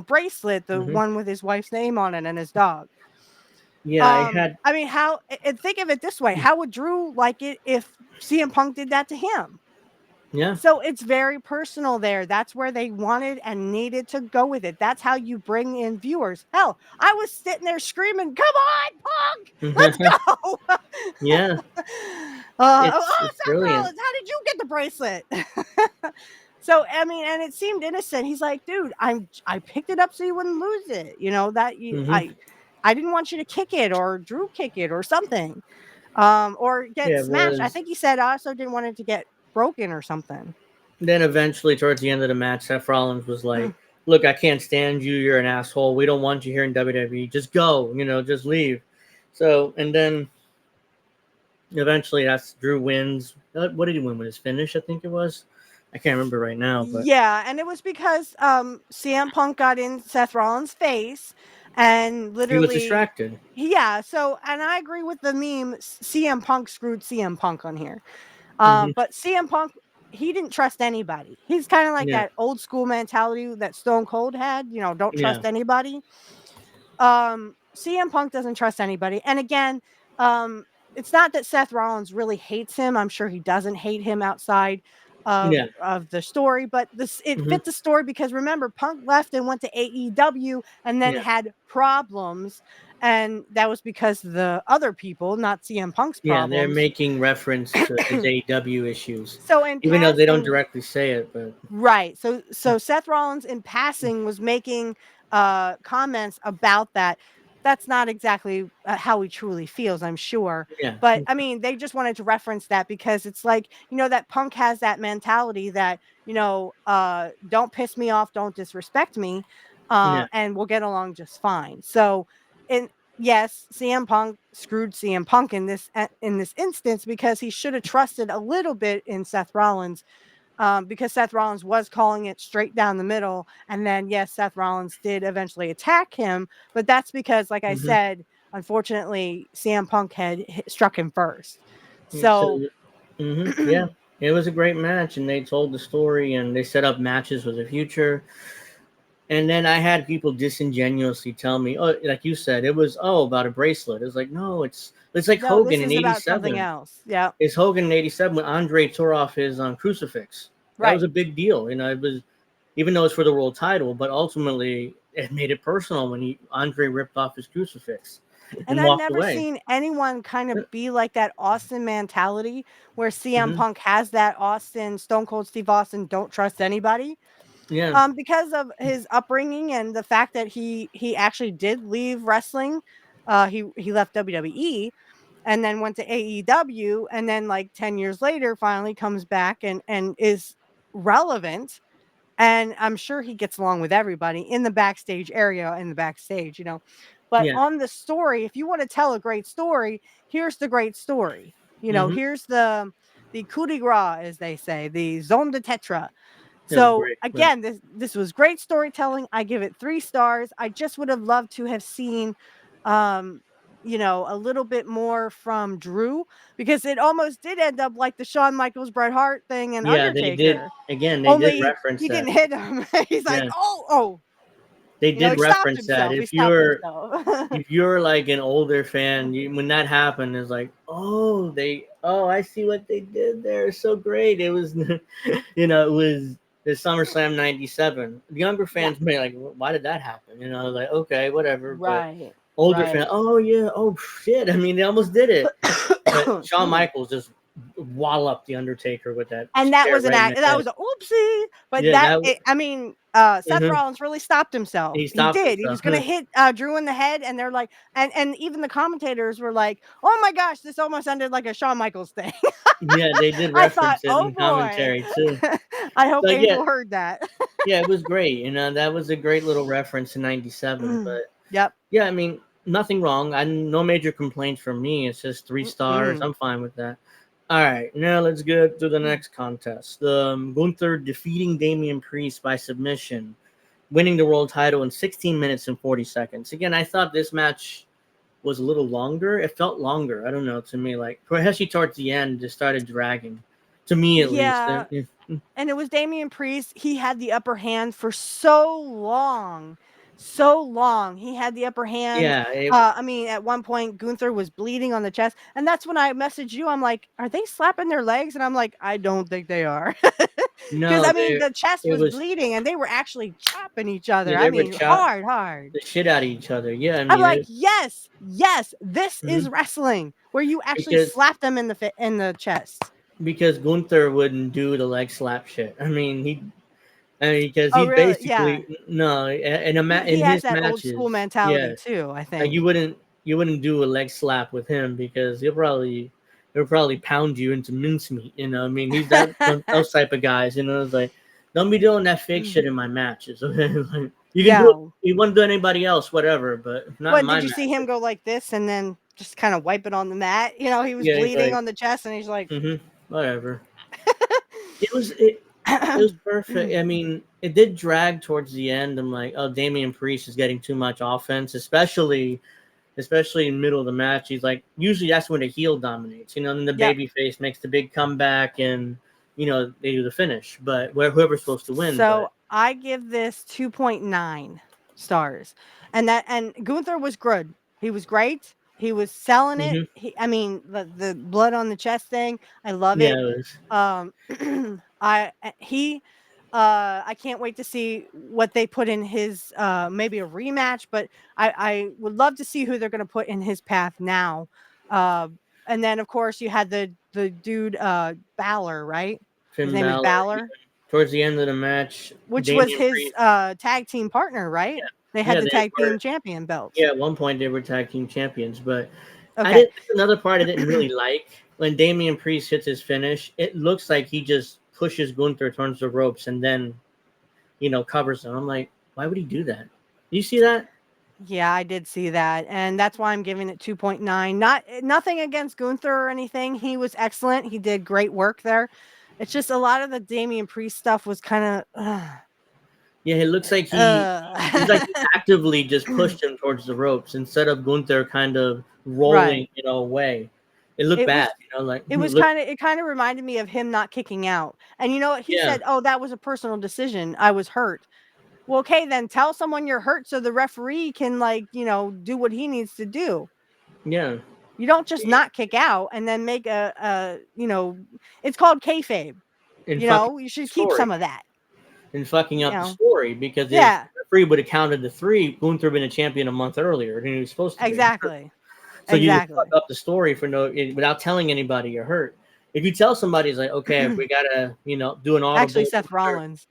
bracelet, the Hmm. one with his wife's name on it and his dog. Yeah, I had. I mean, how, and think of it this way, how would Drew like it if CM Punk did that to him? Yeah. So it's very personal there. That's where they wanted and needed to go with it. That's how you bring in viewers. Hell, I was sitting there screaming, "Come on, Punk, let's go!" Yeah, Oh, it's Seth brilliant. Rollins, how did you get the bracelet? So I mean, and it seemed innocent. He's like, dude, I picked it up so you wouldn't lose it. That Hmm. I didn't want you to kick it or Drew kick it or something. Or get Yeah, it smashed. I was. think he said I also didn't want it to get broken or something. Then eventually, towards the end of the match, Seth Rollins was like, "Look, I can't stand you. You're an asshole. We don't want you here in WWE. Just go. Just leave." So, and then eventually, that's Drew wins. What did he win with his finish? I think it was. I can't remember right now, but Yeah, and it was because CM Punk got in Seth Rollins' face and he was literally, distracted. yeah, so and I agree with the meme, CM Punk screwed CM Punk on here. Hmm. But CM Punk, he didn't trust anybody. He's kind of like Yeah, that old school mentality that Stone Cold had, don't yeah, trust anybody. CM Punk doesn't trust anybody. And again, it's not that Seth Rollins really hates him. I'm sure he doesn't hate him outside yeah, of the story, but it hmm fit the story because remember, Punk left and went to AEW and then yeah, had problems. And that was because the other people, not CM Punk's yeah. They're problems. making reference to his AEW issues, So in even though they don't passing, directly say it. But right. So Seth Rollins in passing was making comments about that. That's not exactly how he truly feels, I'm sure. yeah, But I mean, they just wanted to reference that because it's like, that Punk has that mentality that, don't piss me off, don't disrespect me, yeah, and we'll get along just fine. So, in yes, CM Punk screwed CM Punk in this instance because he should have trusted a little bit in Seth Rollins, because Seth Rollins was calling it straight down the middle. And then, yes, Seth Rollins did eventually attack him, but that's because, like I hmm said, unfortunately, CM Punk had struck him first. yeah. So, So, yeah, it was a great match, and they told the story, and they set up matches for the future. And then I had people disingenuously tell me, "Oh, like you said, it was about a bracelet." It's like, no, it's like no, Hogan this in is about something '87. else. Yeah, It's Hogan in '87 when Andre tore off his crucifix. That was right. a big deal. It was, even though it's for the world title, but ultimately it made it personal when Andre ripped off his crucifix And and I've walked never away. seen anyone kind of be like that Austin mentality where CM Hmm. Punk has that Austin, Stone Cold Steve Austin, don't trust anybody. Yeah, Because of his upbringing and the fact that he actually did leave wrestling. He left WWE and then went to AEW, and then like 10 years later finally comes back and is relevant. And I'm sure he gets along with everybody in the backstage area, in the backstage, But yeah, on the story, if you want to tell a great story, here's the great story. hmm Here's the coup de grace, as they say, the zone de tetra. it was So great. Right. again, this was great storytelling. I give it 3 stars. I just would have loved to have seen, um, a little bit more from Drew because it almost did end up like the Shawn Michaels Bret Hart thing and Yeah, they did. Undertaker. Again, they did Only reference he that. didn't hit him. He's like, Yeah, oh, they he did stopped reference that. himself. He stopped himself. If you're like an older fan, when that happened, it's like, I see what they did there. It's so great. It was, it was the SummerSlam '97. The younger Yeah. fans may like, why did that happen? Like, okay, whatever. But Right. older fans, Right. oh yeah, oh shit. I mean, they almost did it. But Shawn Excuse me. Michaels just walloped the Undertaker with that And that chair was an right in act. the That head. was a oopsie. But Yeah, I mean, Seth mhm. Rollins really stopped himself. He He stopped did. He himself. was going to hit Drew in the head, and they're like, and even the commentators were like, "Oh my gosh, this almost ended like a Shawn Michaels thing." Yeah, they did I thought, reference it oh in commentary too. boy. I hope But yeah, Angel heard that. yeah, it was great. That was a great little reference in '97. But Yep. yeah, I mean, nothing wrong. No major complaints from me. It's just 3 stars. Mm-mm. I'm fine with that. All right, now let's get to the next contest. Gunther defeating Damian Priest by submission, winning the world title in 16 minutes and 40 seconds. Again, I thought this match was a little longer. It felt longer. I don't know. To me, like especially towards the end, it started dragging. To me, at least. Yeah. And it was Damian Priest. He had the upper hand for so long. So long. He had the upper hand. Yeah. I mean, at one point, Gunther was bleeding on the chest. And that's when I messaged you. I'm like, are they slapping their legs? And I'm like, I don't think they are. Because, No, I mean, the chest it was was. bleeding and they were actually chopping each other. Yeah, I they were mean, chopping hard. the shit out of each other. Yeah, I I'm mean, like, yes, this is Mhm. wrestling where you actually because slap them in the chest. because Gunther wouldn't do the leg slap shit. Because Oh, he's really? Yeah. basically no He in has his that old school matches. mentality Yeah, too, I like think. you wouldn't do a leg slap with him because he'll probably pound you into mincemeat. I mean, he's those type of guys. It's like don't be doing that fake shit in my matches. Okay, like, you can do it. No. You want to do anybody else, whatever, but not in What my did you see him matches. go like this and then just kind of wipe it on the mat? He was Yeah, he's bleeding like, on the chest and he's like, whatever. It was perfect. I mean, it did drag towards the end. I'm like, oh, Damian Priest is getting too much offense, especially in the middle of the match. He's like, usually that's when the heel dominates, and the yep. baby face makes the big comeback and they do the finish. But whoever's supposed to win. So I give this 2.9 stars. And Gunther was good. He was great. He was selling it. Mhm. I mean, the blood on the chest thing, I love Yeah, it. it was. I can't wait to see what they put in his maybe a rematch, but I would love to see who they're going to put in his path now. And then of course you had the dude Balor, right? His Finn name is Balor. Balor, Towards the end of the match, which was Damian his Priest. tag team partner, right? Yeah, They had yeah, the they tag were. team champion belts. Yeah, at one point they were tag team champions, but I Okay. didn't. Another part I didn't really like when Damian Priest hits his finish. It looks like he just pushes Gunther towards the ropes and then, covers him. I'm like, why would he do that? You see that? Yeah, I did see that, and that's why I'm giving it 2.9. Nothing against Gunther or anything. He was excellent. He did great work there. It's just a lot of the Damian Priest stuff was kind of Yeah, it looks like he's like he uh. actively just pushed him towards the ropes instead of Gunther kind of rolling, Right. Away. It looked It bad, was like it was look. kind of reminded me of him not kicking out. And you know what? He Yeah, said, "Oh, that was a personal decision. I was hurt." Well, okay, then tell someone you're hurt so the referee can do what he needs to do. yeah. You don't just not kick out and then make it's called kayfabe. And fucking You the should keep story. some of that. And fucking You up the know. story because if Yeah, the referee would have counted the three, Gunther would have been a champion a month earlier than he was supposed to be. exactly. So you just fuck Exactly. up the story without telling anybody you're hurt. If you tell somebody, it's like, okay, we gotta, do an Actually, audible. Seth Rollins.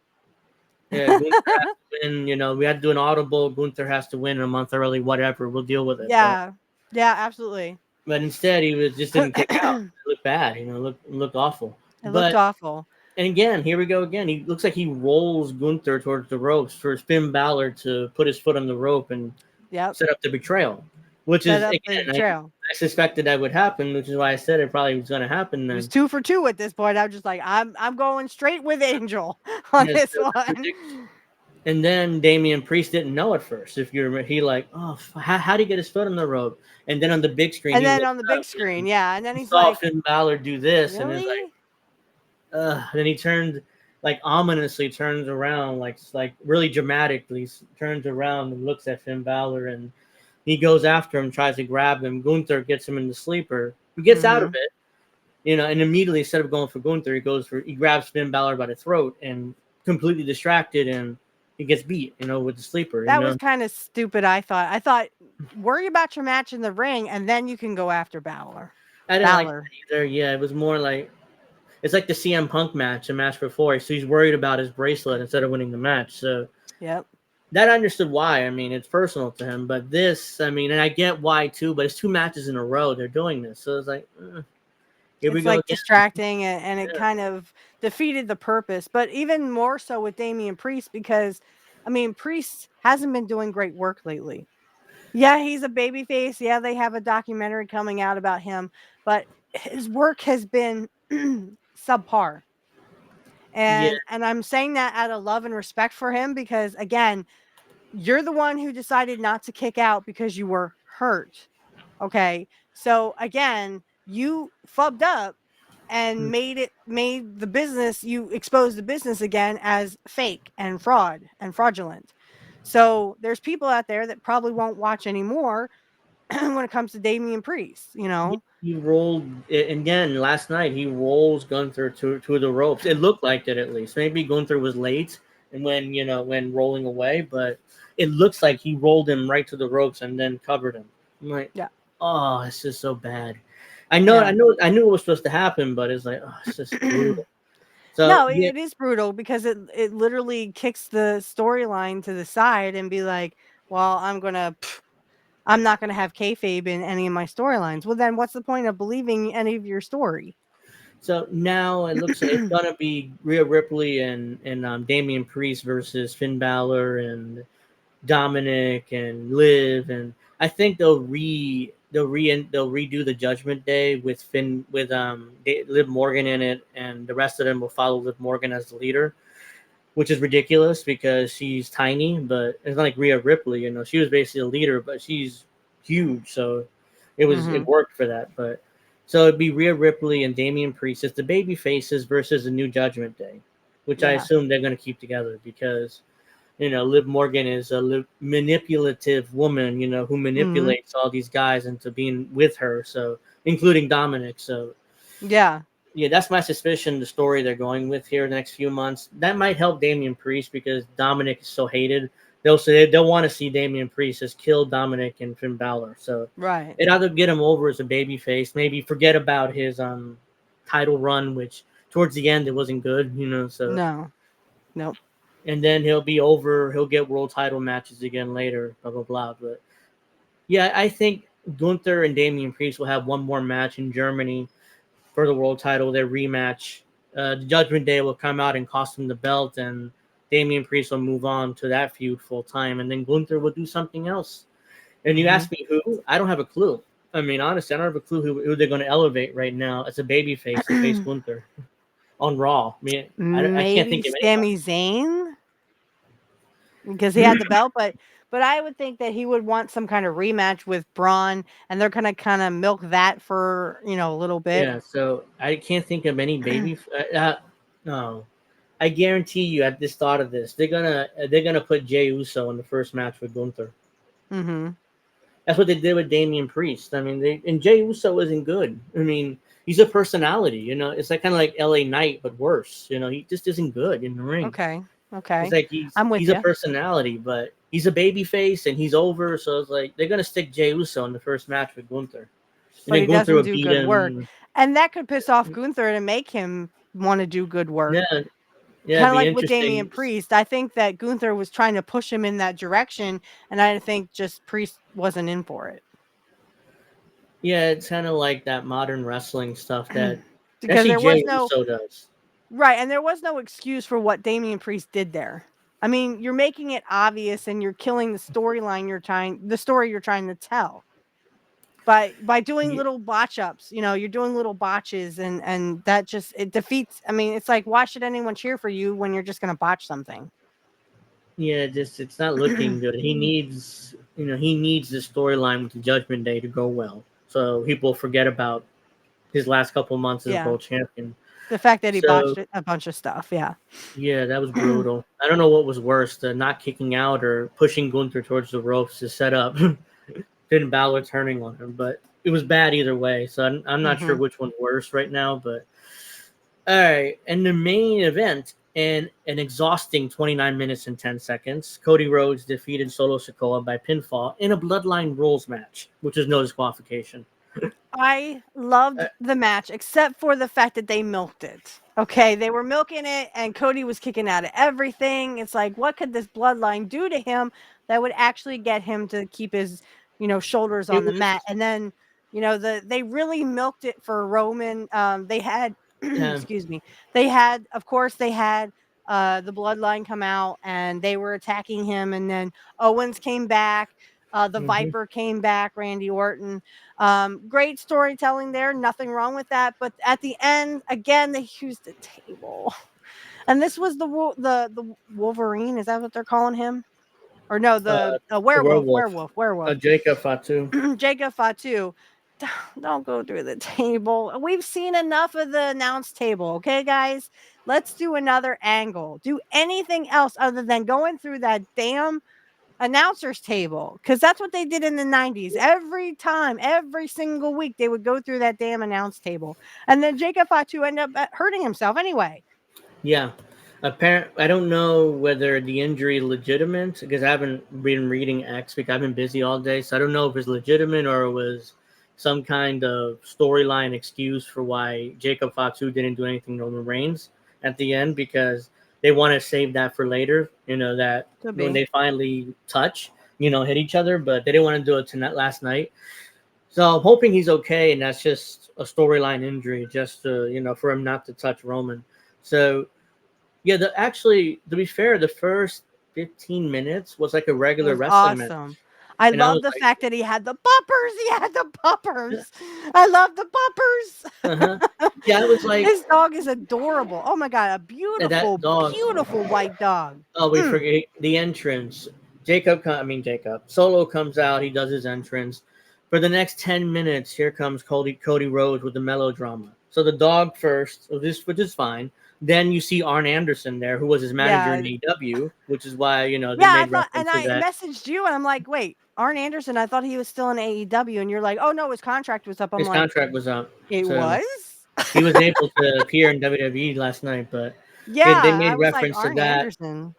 Yeah, Gunther has to win. We had to do an audible. Gunther has to win a month early. Whatever, we'll deal with it. Yeah. Yeah, absolutely. But instead, he just didn't kick out. It looked bad. Looked awful. It looked But awful. and again, here we go again. He looks like he rolls Gunther towards the ropes for Finn Balor to put his foot on the rope and Yep. set up the betrayal. Which Set is up the again, trail. I suspected that would happen, which is why I said it probably was going to happen. It was Then 2 for 2 at this point. I'm just like, I'm going straight with Angel on yes, this that was one. ridiculous. And then Damian Priest didn't know at first. If you remember, he like, oh, how do you get his foot on the rope? And then on the big screen, And he then looked on the big up screen, and yeah. And then he he's saw like, Finn Balor do this, and it's like, really? then he turned like ominously turns around, like really dramatically turns around and looks at Finn Balor, and he goes after him, tries to grab him. Gunther gets him in the sleeper. He gets out of Mm-hmm. it, and immediately instead of going for Gunther, he grabs Finn Balor by the throat and completely distracted, and he gets beat, with the sleeper. That was kind of stupid, I thought. I thought, worry about your match in the ring, and then you can go after Balor. I didn't like Balor. that either. Yeah, it was more like it's like the CM Punk match, a match before. So he's worried about his bracelet instead of winning the match. So Yep. that I understood why. I mean, it's personal to him, but this, I mean, and I get why too. But it's 2 matches in a row they're doing this, so it's like Here we It's go like again. distracting, and it Yeah. kind of defeated the purpose. But even more so with Damian Priest, because I mean, Priest hasn't been doing great work lately. Yeah, he's a babyface. Yeah, they have a documentary coming out about him, but his work has been subpar. Yeah. And I'm saying that out of love and respect for him, because again, you're the one who decided not to kick out because you were hurt. Okay. So again, you fubbed up and Mm. made the business, you exposed the business again as fake and fraud and fraudulent. So there's people out there that probably won't watch anymore when it comes to Damian Priest, you know? He rolled again last night. He rolls Gunther to the ropes. It looked like it at least. Maybe Gunther was late and when rolling away, but it looks like he rolled him right to the ropes and then covered him. I'm like, Yeah. oh, it's just so bad. Yeah. I knew it was supposed to happen, but it's like, oh, it's just brutal. So No, yeah, it is brutal because it literally kicks the storyline to the side and be like, well, I'm not gonna have kayfabe in any of my storylines. Well, then what's the point of believing any of your story? so now it looks like it's gonna be Rhea Ripley and Damian Priest versus Finn Balor and Dominic and Liv, and I think they'll redo the Judgment Day with Liv Morgan in it, and the rest of them will follow Liv Morgan as the leader, which is ridiculous because she's tiny, but it's not like Rhea Ripley. She was basically a leader, but she's huge, so it Mhm. worked for that. But so it'd be Rhea Ripley and Damian Priest as the baby faces versus the new Judgment Day, which I Yeah. assume they're going to keep together because Liv Morgan is a manipulative woman, who Mhm. manipulates all these guys into being with her. So, including Dominic. So, Yeah. yeah, that's my suspicion. The story they're going with here the next few months that might help Damian Priest because Dominic is so hated. They'll want to see Damian Priest as kill Dominic and Finn Balor. So, Right. it either get him over as a baby face, maybe forget about his title run, which towards the end it wasn't good. So No. Nope. and then he'll be over. He'll get world title matches again later. Blah blah blah. But yeah, I think Gunther and Damian Priest will have one more match in Germany for the world title. Their rematch. The Judgment Day will come out and cost him the belt, and Damian Priest will move on to that feud full time, and then Gunther will do something else. And you Mhm. ask me who? I don't have a clue. I mean, honestly, I don't have a clue who they're going to elevate right now as a baby face to face Gunther on Raw. I mean, I can't Maybe think of anybody. Sami Zayn, because he had the belt, but I would think that he would want some kind of rematch with Braun, and they're gonna kind of milk that for a little bit. Yeah, so I can't think of any baby. No, I guarantee you. At this thought of this, they're gonna put Jey Uso in the first match with Gunther. Mhm. That's what they did with Damian Priest. I mean, and Jey Uso isn't good. I mean, he's a personality. It's like kind of like L.A. Knight, but worse. He just isn't good in the ring. Okay. It's Okay. like he's I'm with he's a you. personality, but he's a baby face and he's over. So it's like they're gonna stick Jey Uso in the first match with Gunther, and But then he Gunther doesn't will do beat good work. him. And that could piss off Gunther to make him want to do good work. Yeah, yeah, Kind it'd of be like with Damian interesting. Priest. I think that Gunther was trying to push him in that direction, and I think just Priest wasn't in for it. Yeah, it's kind of like that modern wrestling stuff that Because actually there was Jey no Uso does. right, and there was no excuse for what Damian Priest did there. I mean, you're making it obvious and you're killing the story you're trying to tell. By doing Ye- little botch ups, you're doing little botches, and that just it defeats. I mean, it's like, why should anyone cheer for you when you're just gonna botch something? Yeah, just it's not looking good. He needs the storyline with the Judgment Day to go well, so people forget about his last couple months as Yeah. world champion. The fact that he So botched a bunch of stuff, yeah. yeah, that was brutal. I don't know what was worse, the not kicking out or pushing Gunther towards the ropes to set up Finn Balor turning on him, but it was bad either way. So I'm not sure Mhm. which one's worse right now, but all right, and the main event in an exhausting 29 minutes and 10 seconds, Cody Rhodes defeated Solo Sikoa by pinfall in a Bloodline Rules match, which is no disqualification. I loved Uh, the match, except for the fact that they milked it. Okay, they were milking it, and Cody was kicking out of everything. It's like, what could this bloodline do to him that would actually get him to keep his, shoulders it on the mat? was And then They really milked it for Roman. They had, Yeah. excuse me, they had the bloodline come out and they were attacking him, and then Owens came back. The Hmm. Viper came back, Randy Orton. Great storytelling there, nothing wrong with that. But at the end, again, they used the table, and this was the Wolverine. Is that what they're calling him? Or no, the The werewolf, werewolf. werewolf. Jacob Fatu. Jacob Fatu. Don't go through the table. We've seen enough of the announce table, okay, guys? Let's do another angle. Do anything else other than going through that damn announcers table, because that's what they did in the 90s. Every time, every single week, they would go through that damn announce table. And then Jacob Fatu ended up hurting himself anyway. Yeah. I don't know whether the injury is legitimate because I haven't been reading X because I've been busy all day. So I don't know if it's legitimate or it was some kind of storyline excuse for why Jacob Fatu didn't do anything to Roman Reigns at the end because they want to save that for later. That Could when be. they finally touch, hit each other, but they didn't want to do it tonight last night. So I'm hoping he's okay, and that's just a storyline injury, just for him not to touch Roman. So yeah, actually, to be fair, the first 15 minutes was like a It regular was wrestling match. awesome. I And I love was the like, fact that he had the poppers. He had the yeah, poppers. I love the uh-huh. poppers. Yeah, I was like, His dog is adorable. Oh my god, a that beautiful, dog. beautiful white dog. Oh, we Mm. forget the entrance. Jacob. Solo comes out. He does his entrance. For the next 10 minutes, here comes Cody Rhodes with the melodrama. So the dog first, which is fine. Then you see Arn Anderson there, who was his manager Yeah. in AEW, which is why, they Yeah, I made thought, and reference to I that. messaged you, and I'm like, wait, Arn Anderson, I thought he was still in AEW, and you're like, oh no, his contract was up. I'm His like, contract was up. it So was? he was able to appear in WWE last night, but they Yeah, I made was like, reference to Arn that. Anderson.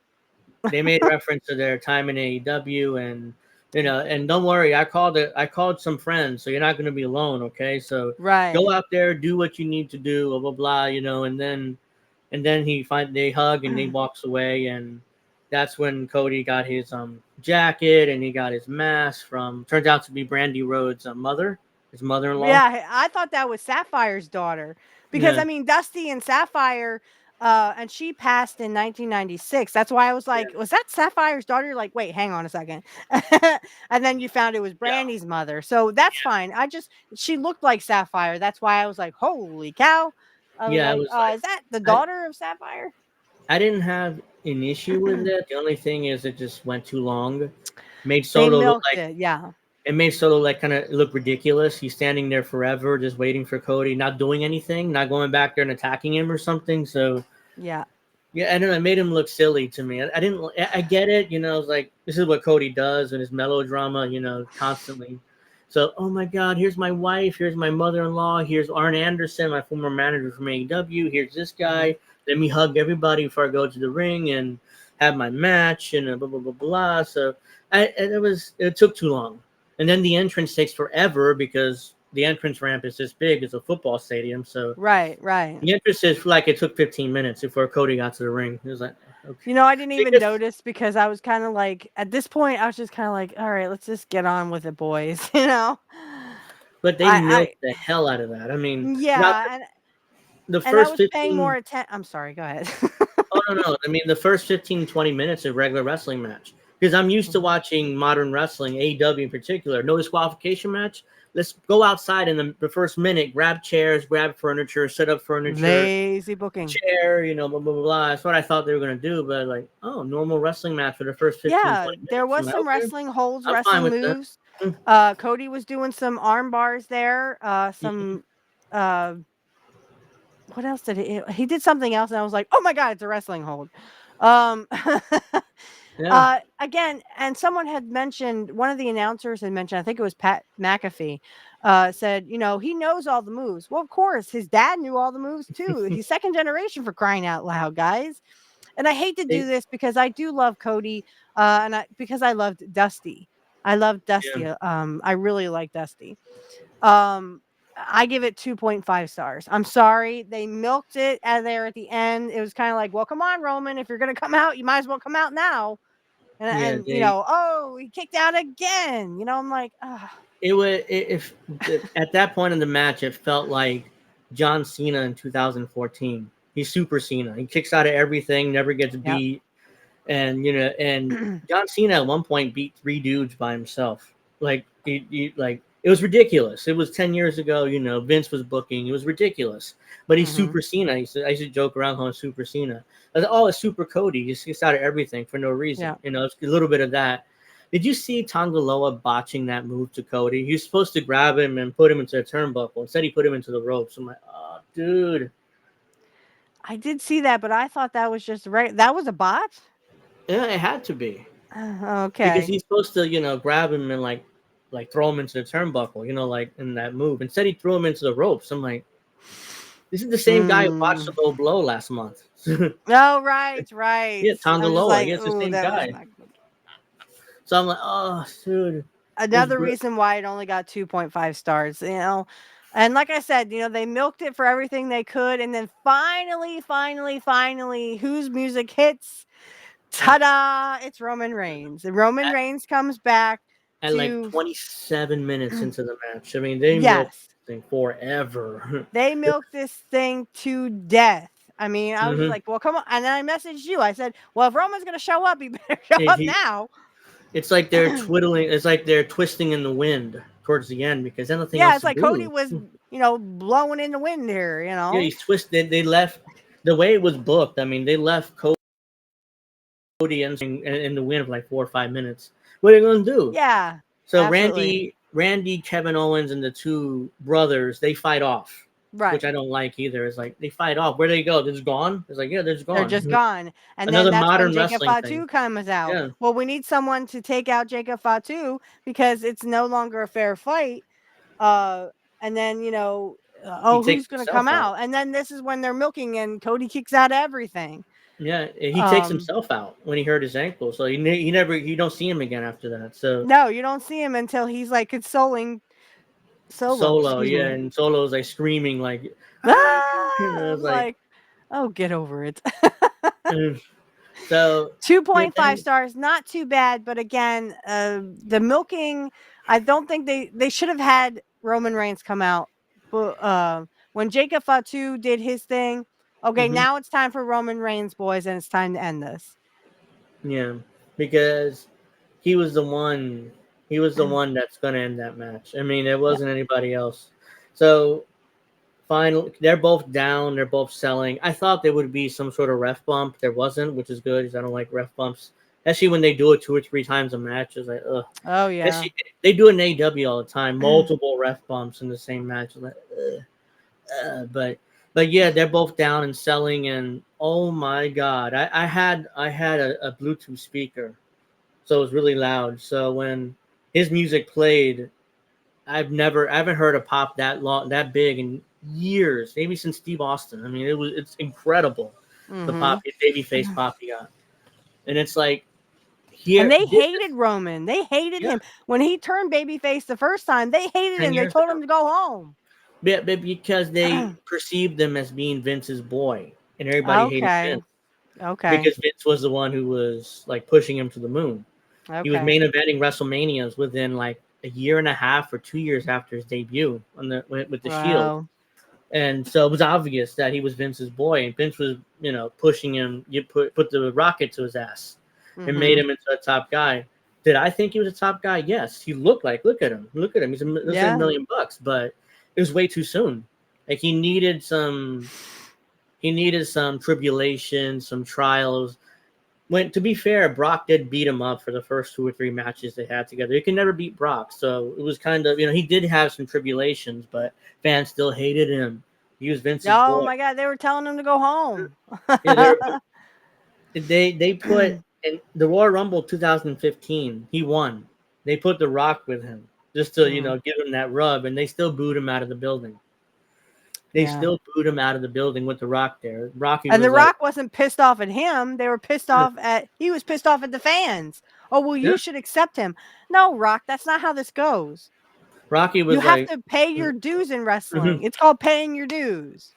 They made reference to their time in AEW, and and don't worry, I called some friends, so you're not going to be alone. Okay, so Right. go out there, do what you need to do, blah blah blah, and then they hug and he walks away, and that's when Cody got his jacket and he got his mask from turns out to be Brandy Rhodes' mother, his mother-in-law. Yeah, I thought that was Sapphire's daughter because Yeah, I mean Dusty and Sapphire, and she passed in 1996. That's why I was yeah, like, was that Sapphire's daughter? You're like, wait, hang on a second, and then you found it was yeah, Brandy's mother. So that's fine. She looked like Sapphire. That's why I was like, holy cow! I was yeah. I like, was like, is that the I, daughter of Sapphire? I didn't have an issue with it. The only thing is it just went too long. Made They Solo look milked like it. Yeah, it made Solo like kind of look ridiculous. He's standing there forever, just waiting for Cody, not doing anything, not going back there and attacking him or something. So yeah. yeah, I don't know. It made him look silly to me. I didn't. I get it. It's like this is what Cody does and his melodrama. Constantly. So, oh my God, here's my wife. Here's my mother-in-law. Here's Arn Anderson, my former manager from AEW. Here's this Mhm. guy. Let me hug everybody before I go to the ring and have my match and blah blah blah blah. So, it took too long, and then the entrance takes forever because the entrance ramp is this big. It's a football stadium, so Right, right. the entrance is like it took 15 minutes before Cody got to the ring. It was like, okay. I didn't even Because, notice because I was kind of like, at this point, I was just kind of like, all right, let's just get on with it, boys. but they I milked the hell out of that. I mean, not yeah, the and I first was paying more 15. attention. I'm sorry, go ahead. Oh, no. I mean, the first 15, 20 minutes of regular wrestling match. Because I'm used to Mhm. watching modern wrestling, AEW in particular. No disqualification match. Let's go outside in the first minute, grab chairs, grab furniture, set up furniture, Lazy booking. chair, blah, blah, blah, blah. That's what I thought they were going to do. But, like, oh, normal wrestling match for the first 15, Yeah, 20 there minutes. I'm was like, some okay, wrestling holds, I'm fine wrestling with that. moves. Mm, Cody was doing some arm bars there. mhm. Some uh, what else did he did something else, and I was like, oh my god, it's a wrestling hold. Um, Yeah. again, and someone had mentioned, one of the announcers had mentioned, I think it was Pat McAfee, said, he knows all the moves. Well, of course, his dad knew all the moves too. He's second generation, for crying out loud, guys. And I hate to They, do this because I do love Cody, because I loved Dusty. I love yeah. Dusty. I really like Dusty. Um, I give it 2.5 stars. I'm sorry. They milked it out there at the end. It was kind of like, well, come on, Roman. If you're going to come out, you might as well come out now. and you know, oh, he kicked out again. You know, I'm like, it was if at that point in the match, it felt like John Cena in 2014. He's Super Cena. He kicks out of everything, never gets beat, and you know, and John Cena at one point beat 3 dudes by himself. Like like it was ridiculous. It was 10 years ago. You know, Vince was booking. It was ridiculous. But he's Super Cena. I used to joke around calling him Super Cena. I was like, oh, it's Super Cody. He just gets out of everything for no reason. Yeah. You know, it's a little bit of that. Did you see Tongaloa botching that move to Cody? He was supposed to grab him and put him into a turnbuckle. Instead, he put him into the ropes. I'm like, oh, dude. I did see that, but I thought that was just right. That was a bot. Yeah, it had to be. Okay. Because he's supposed to, you know, grab him and like throw him into the turnbuckle, you know, like in that move. Instead, he threw him into the ropes. I'm like, this is the same guy who watched the Low Blow last month. Oh, right. Yeah, Tongaloa. Like, it's the same that guy. was not good. So I'm like, oh, dude. Another reason why it only got 2.5 stars, you know. And like I said, you know, they milked it for everything they could. And then finally, whose music hits? Ta-da! It's Roman Reigns. And Roman Reigns comes back at like 27 minutes into the match. I mean, they milked this thing forever. They milked this thing to death. I mean, I was just like, well, come on. And then I messaged you. I said, well, if Roman's going to show up, he better show up now. It's like they're twiddling. It's like they're twisting in the wind towards the end because then nothing else. Yeah, it's like Cody was, you know, blowing in the wind here, you know. Yeah, he's twisted. They left the way it was booked. I mean, they left Cody in the wind for like 4 or 5 minutes. What are they going to do? Yeah. So absolutely. Randy, Kevin Owens, and the 2 brothers, they fight off. Right. Which I don't like either. It's like they fight off. Where do they go? They're just gone? It's like, yeah, they're just gone. They're just gone. And another then that's modern when Jacob wrestling Fatu thing. comes out. Yeah. Well, we need someone to take out Jacob Fatu because it's no longer a fair fight. And then, you know, who's going to come out? And then this is when they're milking and Cody kicks out everything. Yeah, he takes himself out when he hurt his ankle. So you don't see him again after that. So no, you don't see him until he's like consoling Solo. Yeah, and Solo's like screaming like, I was like, oh, get over it. So 2.5 stars, not too bad, but again, the milking, I don't think they should have had Roman Reigns come out. But when Jacob Fatu did his thing, okay, now it's time for Roman Reigns, boys, and it's time to end this. Yeah, because he was the one. He was the one that's going to end that match. I mean, it wasn't anybody else. So, finally, they're both down. They're both selling. I thought there would be some sort of ref bump. There wasn't, which is good because I don't like ref bumps. Especially when they do it 2 or 3 times a match. It's like, ugh. Oh, yeah. They do it in AEW all the time. Multiple ref bumps in the same match. Like, but yeah, they're both down and selling. And, oh, my God. I had a Bluetooth speaker. So it was really loud. So when his music played, I haven't heard a pop that big in years, maybe since Steve Austin. I mean, it's incredible the pop, babyface pop he got, and it's like here. And they hated Roman. They hated him when he turned babyface the first time. They hated him. They told him to go home. Yeah, because they perceived him as being Vince's boy, and everybody hated Vince. Okay. Because Vince was the one who was like pushing him to the moon. Okay. He was main eventing WrestleManias within like a year and a half or 2 years after his debut with the Shield, and so it was obvious that he was Vince's boy, and Vince was pushing him. You put the rocket to his ass and made him into a top guy. Did I think he was a top guy? Yes, he looked like. Look at him. He's $1 million, but it was way too soon. Like he needed some tribulation, some trials. To be fair, Brock did beat him up for the first 2 or 3 matches they had together. He could never beat Brock, so it was kind of, he did have some tribulations, but fans still hated him. He was Vince's boy. Oh my God, they were telling him to go home. They put in the Royal Rumble 2015. He won. They put The Rock with him just to give him that rub, and they still booed him out of the building. They still booed him out of the building with The Rock there. Rock wasn't pissed off at him. They were pissed off he was pissed off at the fans. Oh, well, you should accept him. No, Rock, that's not how this goes. Rocky was have to pay your dues in wrestling. It's called paying your dues.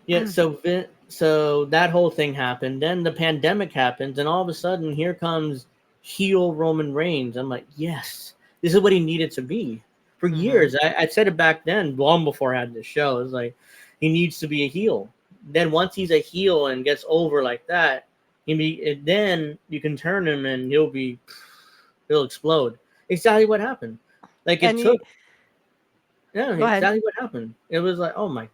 Yeah, so that whole thing happened. Then the pandemic happens, and all of a sudden, here comes heel Roman Reigns. I'm like, yes, this is what he needed to be for years. I said it back then, long before I had this show. It's like he needs to be a heel. Then once he's a heel and gets over like that, then you can turn him and he'll explode. Exactly what happened. Like it And took. go Yeah, ahead. exactly what happened. It was like, oh my,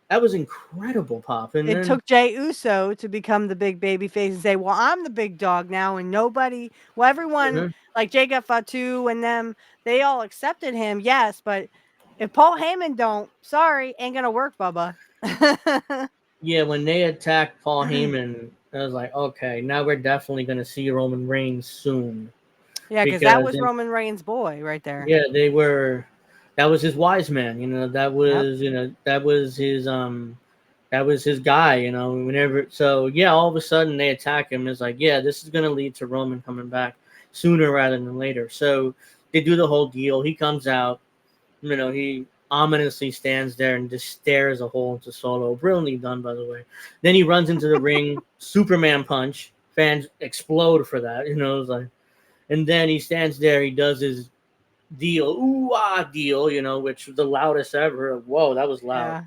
that was incredible, Pop. And It then took Jey Uso to become the big baby face and say, "Well, I'm the big dog now," and nobody, well, everyone Mhm. like Jacob Fatu and them, they all accepted him, yes, but if Paul Heyman don't, sorry, ain't gonna work, Bubba. Yeah, when they attacked Paul Heyman, I was like, okay, now we're definitely going to see Roman Reigns soon. Yeah, because that Because, was Roman Reigns' boy right there. yeah, that was his wise man, Yep. that was his guy, whenever, so yeah, all of a sudden they attack him. It's like, yeah, this is going to lead to Roman coming back sooner rather than later. So they do the whole deal. He comes out, he ominously stands there and just stares a hole into Solo. Brilliantly done, by the way. Then he runs into the ring, Superman punch. Fans explode for that, it's like, and then he stands there. He does his deal, ooh ah deal, which was the loudest ever. Whoa, that was loud. Yeah.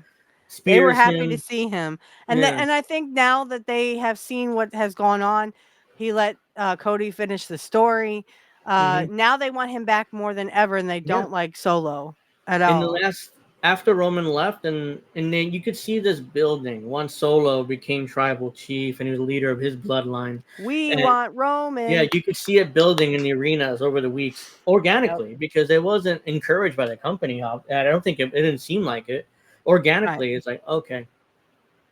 They were Spears happy to him. see him. Yeah. And I think now that they have seen what has gone on, he let Cody finish the story. Hmm. Now they want him back more than ever, and they Yeah. don't like Solo at In the all. last After Roman left, and then you could see this building. Once Solo became tribal chief and he was the leader of his bloodline, We and want yeah, Roman. you could see it building in the arenas over the weeks Yep. organically because it wasn't encouraged by the company. I don't think it didn't seem like it. Right. Organically, it's like, okay,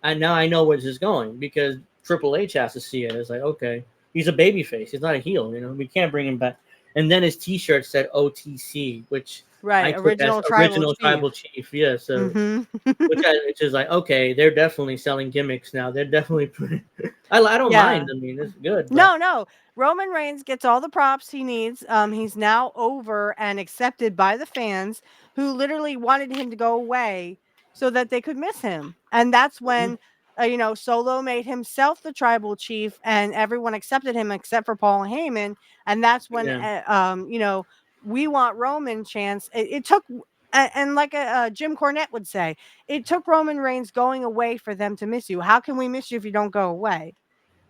now I know where this is going because Triple H has to see it. It's like, okay, he's a babyface. He's not a heel. We can't bring him back. And then his T-shirt said OTC, which I Right. took as Original tribal original chief. tribal chief. Yeah, so Hmm. which is like, okay, they're definitely selling gimmicks now. They're definitely putting. I don't Yeah. mind. I mean, it's good, but No, no. Roman Reigns gets all the props he needs. He's now over and accepted by the fans who literally wanted him to go away so that they could miss him. And that's Mhm. when, Solo made himself the tribal chief and everyone accepted him except for Paul Heyman. And that's when, Yeah, we want Roman chance. It took, and like Jim Cornette would say, it took Roman Reigns going away for them to miss you. How can we miss you if you don't go away?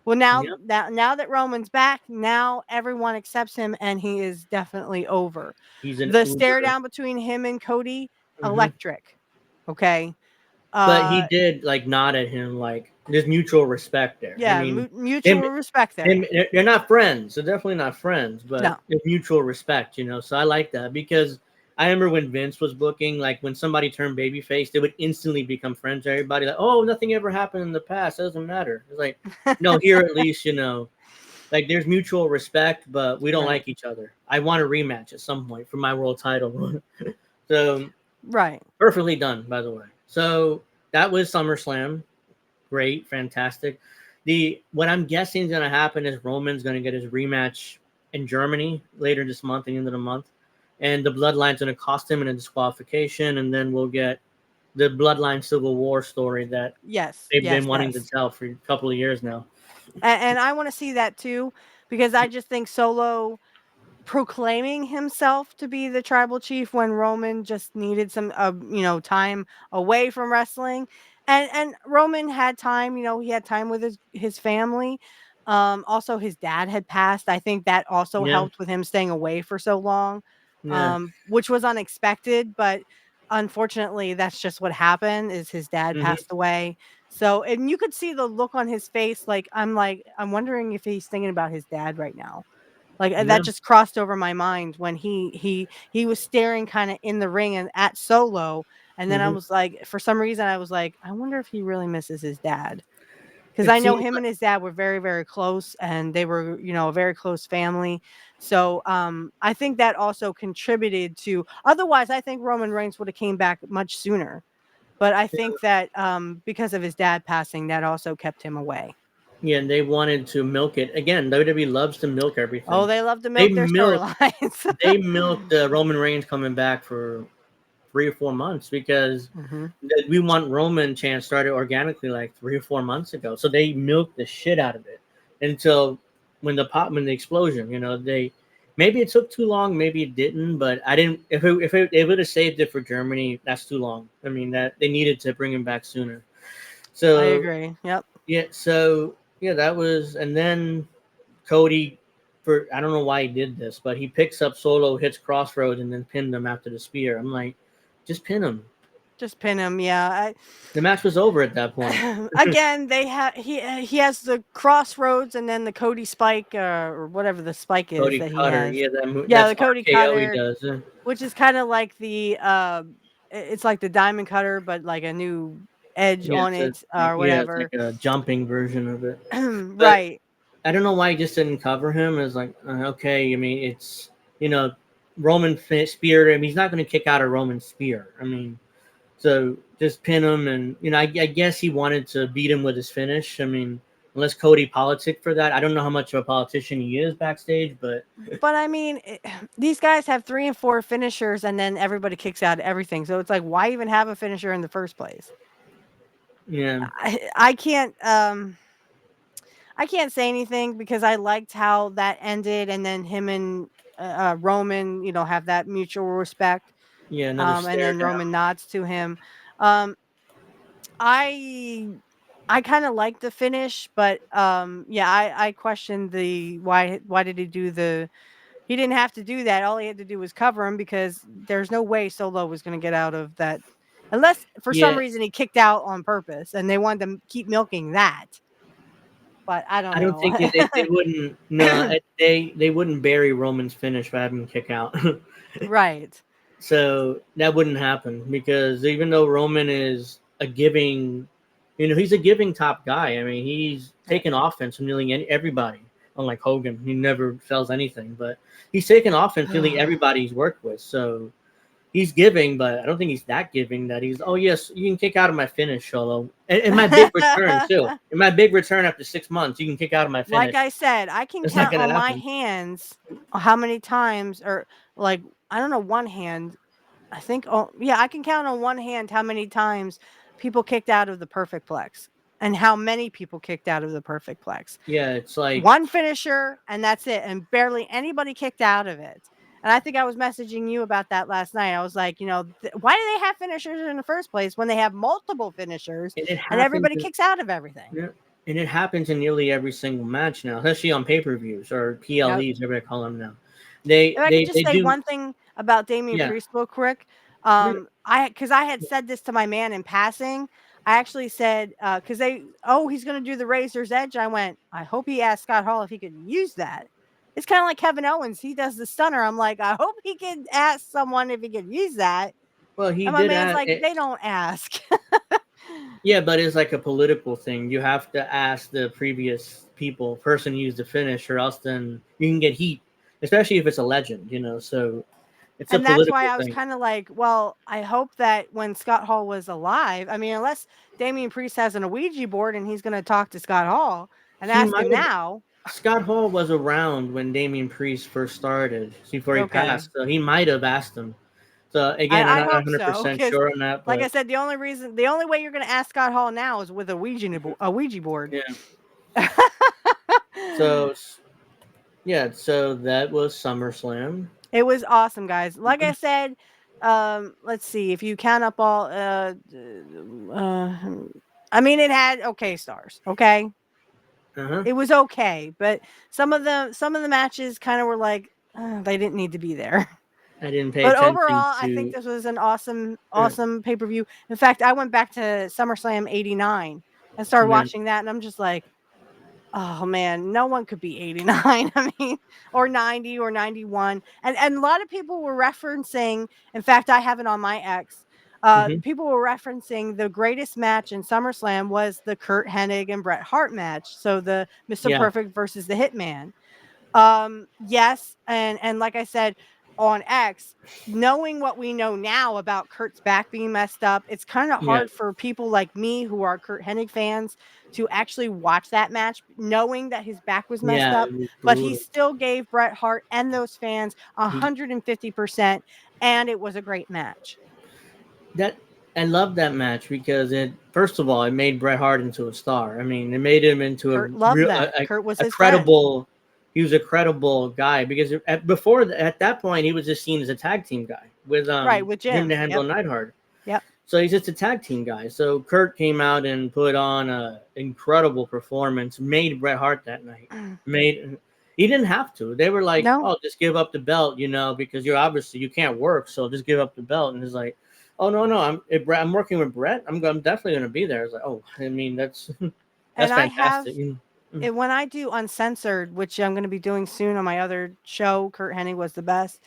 Well, yeah. now that Roman's back, now everyone accepts him, and he is definitely over. He's an The stare Uber. down between him and Cody, Hmm. electric. Okay. But he Uh, did like nod at him, like there's mutual respect there. I yeah, mean, him, mutual respect there. they're not friends. They're definitely not friends, but No, there's mutual respect, So I like that because I remember when Vince was booking, like when somebody turned babyface, they would instantly become friends. Everybody like, oh, nothing ever happened in the past. It doesn't matter. It's like, no, here at least, like there's mutual respect, but we don't right, like each other. I want a rematch at some point for my world title. So right. perfectly done, by the way. So that was SummerSlam. Great, fantastic. The What I'm guessing is going to happen is Roman's going to get his rematch in Germany later this month, the end of the month, and the Bloodline's going to cost him in a disqualification, and then we'll get the Bloodline Civil War story that Yes, they've been yes, wanting to yes. tell for a couple of years now. And I want to see that too because I just think Solo proclaiming himself to be the tribal chief when Roman just needed some time away from wrestling. And Roman had time, he had time with his family. Also his dad had passed. I think that also Yeah, helped with him staying away for so long. yeah. Which was unexpected, but unfortunately that's just what happened is his dad Hmm. passed away. So, and you could see the look on his face I'm wondering if he's thinking about his dad right now, like, Yeah. that just crossed over my mind when he was staring kinda in the ring and at Solo, and then I Hmm. was like for some reason, I was like, "I wonder if he really misses his dad, because It I know seems him like and his dad were very, very close, and they were, a very close family. So, I think that also contributed to otherwise, I think Roman Reigns would have came back much sooner, but I think that, because of his dad passing, that also kept him away. yeah, and they wanted to milk it again. WWE loves to milk Oh, everything. they love to They milk their milk storylines. they milked Roman Reigns coming back for 3 or 4 months because Mhm. we want Roman chance started organically like 3 or 4 months ago. So they milked the shit out of it until when the explosion, maybe it took too long, maybe it didn't, but I didn't. If it would have saved it for Germany, that's too long. I mean, that they needed to bring him back sooner. I So agree. Yep. yeah, that was, and then Cody, for I don't know why he did this, but he picks up Solo, hits Crossroads, and then pinned him after the spear. I'm like, just pin him. Just pin him. Yeah. The match was over at that point. Again, he has the Crossroads and then the Cody Spike or whatever the spike is Cody that he Cutter, has. yeah, Yeah, that's the Cody RKO he Cutter, does. which is kind of like the it's like the Diamond Cutter, but like a new edge Yeah, on it or it's whatever. like a jumping version of it. But Right. I don't know why he just didn't cover him. It's like, okay, I mean, it's, Roman speared him. He's not going to kick out a Roman spear. I mean, so just pin him. And, I guess he wanted to beat him with his finish. I mean, unless Cody politic for that. I don't know how much of a politician he is backstage, but. But I mean, these guys have 3 and 4 finishers, and then everybody kicks out everything. So it's like, why even have a finisher in the first place? Yeah. I can't say anything because I liked how that ended, and then him and Roman, have that mutual respect. Yeah, another And stare then down. Roman nods to him. Um, I kind of like the finish, but yeah, I questioned the why did he do the he didn't have to do that. All he had to do was cover him because there's no way Solo was going to get out of that unless for some Yeah, reason he kicked out on purpose and they wanted to keep milking that. But I don't I don't know. think they wouldn't. No, they wouldn't bury Roman's finish for having him kick out. Right. So that wouldn't happen because even though Roman is a giving, he's a giving top guy. I mean, he's taken offense from nearly everybody. Unlike Hogan, he never sells anything, but he's taken offense from nearly everybody he's worked with. So he's giving, but I don't think he's that giving that he's, oh, yes, you can kick out of my finish, Solo. And my big return, too. In my big return after 6 months, you can kick out of my finish. Like I said, I can That's not count gonna on my happen. hands how many times, or like, I don't know, one hand. I think, oh, yeah, I can count on one hand how many times people kicked out of the perfect plex and how many people kicked out of the perfect plex. Yeah, it's like, One finisher, and that's it. And barely anybody kicked out of it. And I think I was messaging you about that last night. I was like, why do they have finishers in the first place when they have multiple finishers and it and happens. everybody kicks out of everything? Yeah, and it happens in nearly every single match now, especially on pay-per-views or Yep. PLEs, whatever they call them now. If I could They just say do. one thing about Damian Yeah. Priest real quick. Yeah. Because I had said this to my man in passing. I actually said, because he's going to do the Razor's Edge. I went, I hope he asked Scott Hall if he could use that. It's kind of like Kevin Owens. He does the stunner. I'm like, I hope he could ask someone if he could use that. Well, he And my did man's ask. like, they don't ask. Yeah, but it's like a political thing. You have to ask the previous person who used the finish, or else then you can get heat, especially if it's a legend. So it's a And that's why political I was thing. kind of like, well, I hope that when Scott Hall was alive, I mean, unless Damian Priest has an Ouija board and he's going to talk to Scott Hall and He ask might him have. now. Scott Hall was around when Damian Priest first started, before he Okay. passed, so he might have asked him. So again, I'm I not hope 100% so. sure on that, but Like I said, the only way you're going to ask Scott Hall now is with a Ouija board. yeah. So yeah, so that was SummerSlam. It was awesome, guys. Like I said, let's see if you count up all. I mean, it had okay stars. Okay, Uh-huh. it was okay, but some of the matches kind of were like they didn't need to be there. I didn't pay But attention overall, I think to. this was an awesome pay-per-view. In fact, I went back to SummerSlam '89 and started Yeah. watching that, and I'm just like, oh man, no one could be 89. I mean, or 90 or 91. And a lot of people were referencing, in fact, I have it on my X. People were referencing the greatest match in SummerSlam was the Curt Hennig and Bret Hart match. So the Mr. Yeah. Perfect versus the Hitman. Yes, and like I said on X, knowing what we know now about Kurt's back being messed up, it's kind of hard for people like me who are Curt Hennig fans to actually watch that match, knowing that his back was messed up. It was But he brutal. still gave Bret Hart and those fans 150%, and it was a great match. I love that match because first of all, it made Bret Hart into a star. I mean, it made him into Curt loved that. a Curt was a his friend. credible he was a credible guy because at that point he was just seen as a tag team guy with Right, with Jim Jim. the Handle Yep. Neidhart. Yep. So he's just a tag team guy. So Curt came out and put on a incredible performance, made Bret Hart that night. He didn't have to. They were like, No. "Oh, just give up the belt, because you can't work, so just give up the belt." And he's like, "Oh no, I'm working with Bret. I'm definitely going to be there." It's like, "Oh, I mean that's that's And I have fantastic." when I do Uncensored, which I'm going to be doing soon on my other show, Curt Hennig was the best.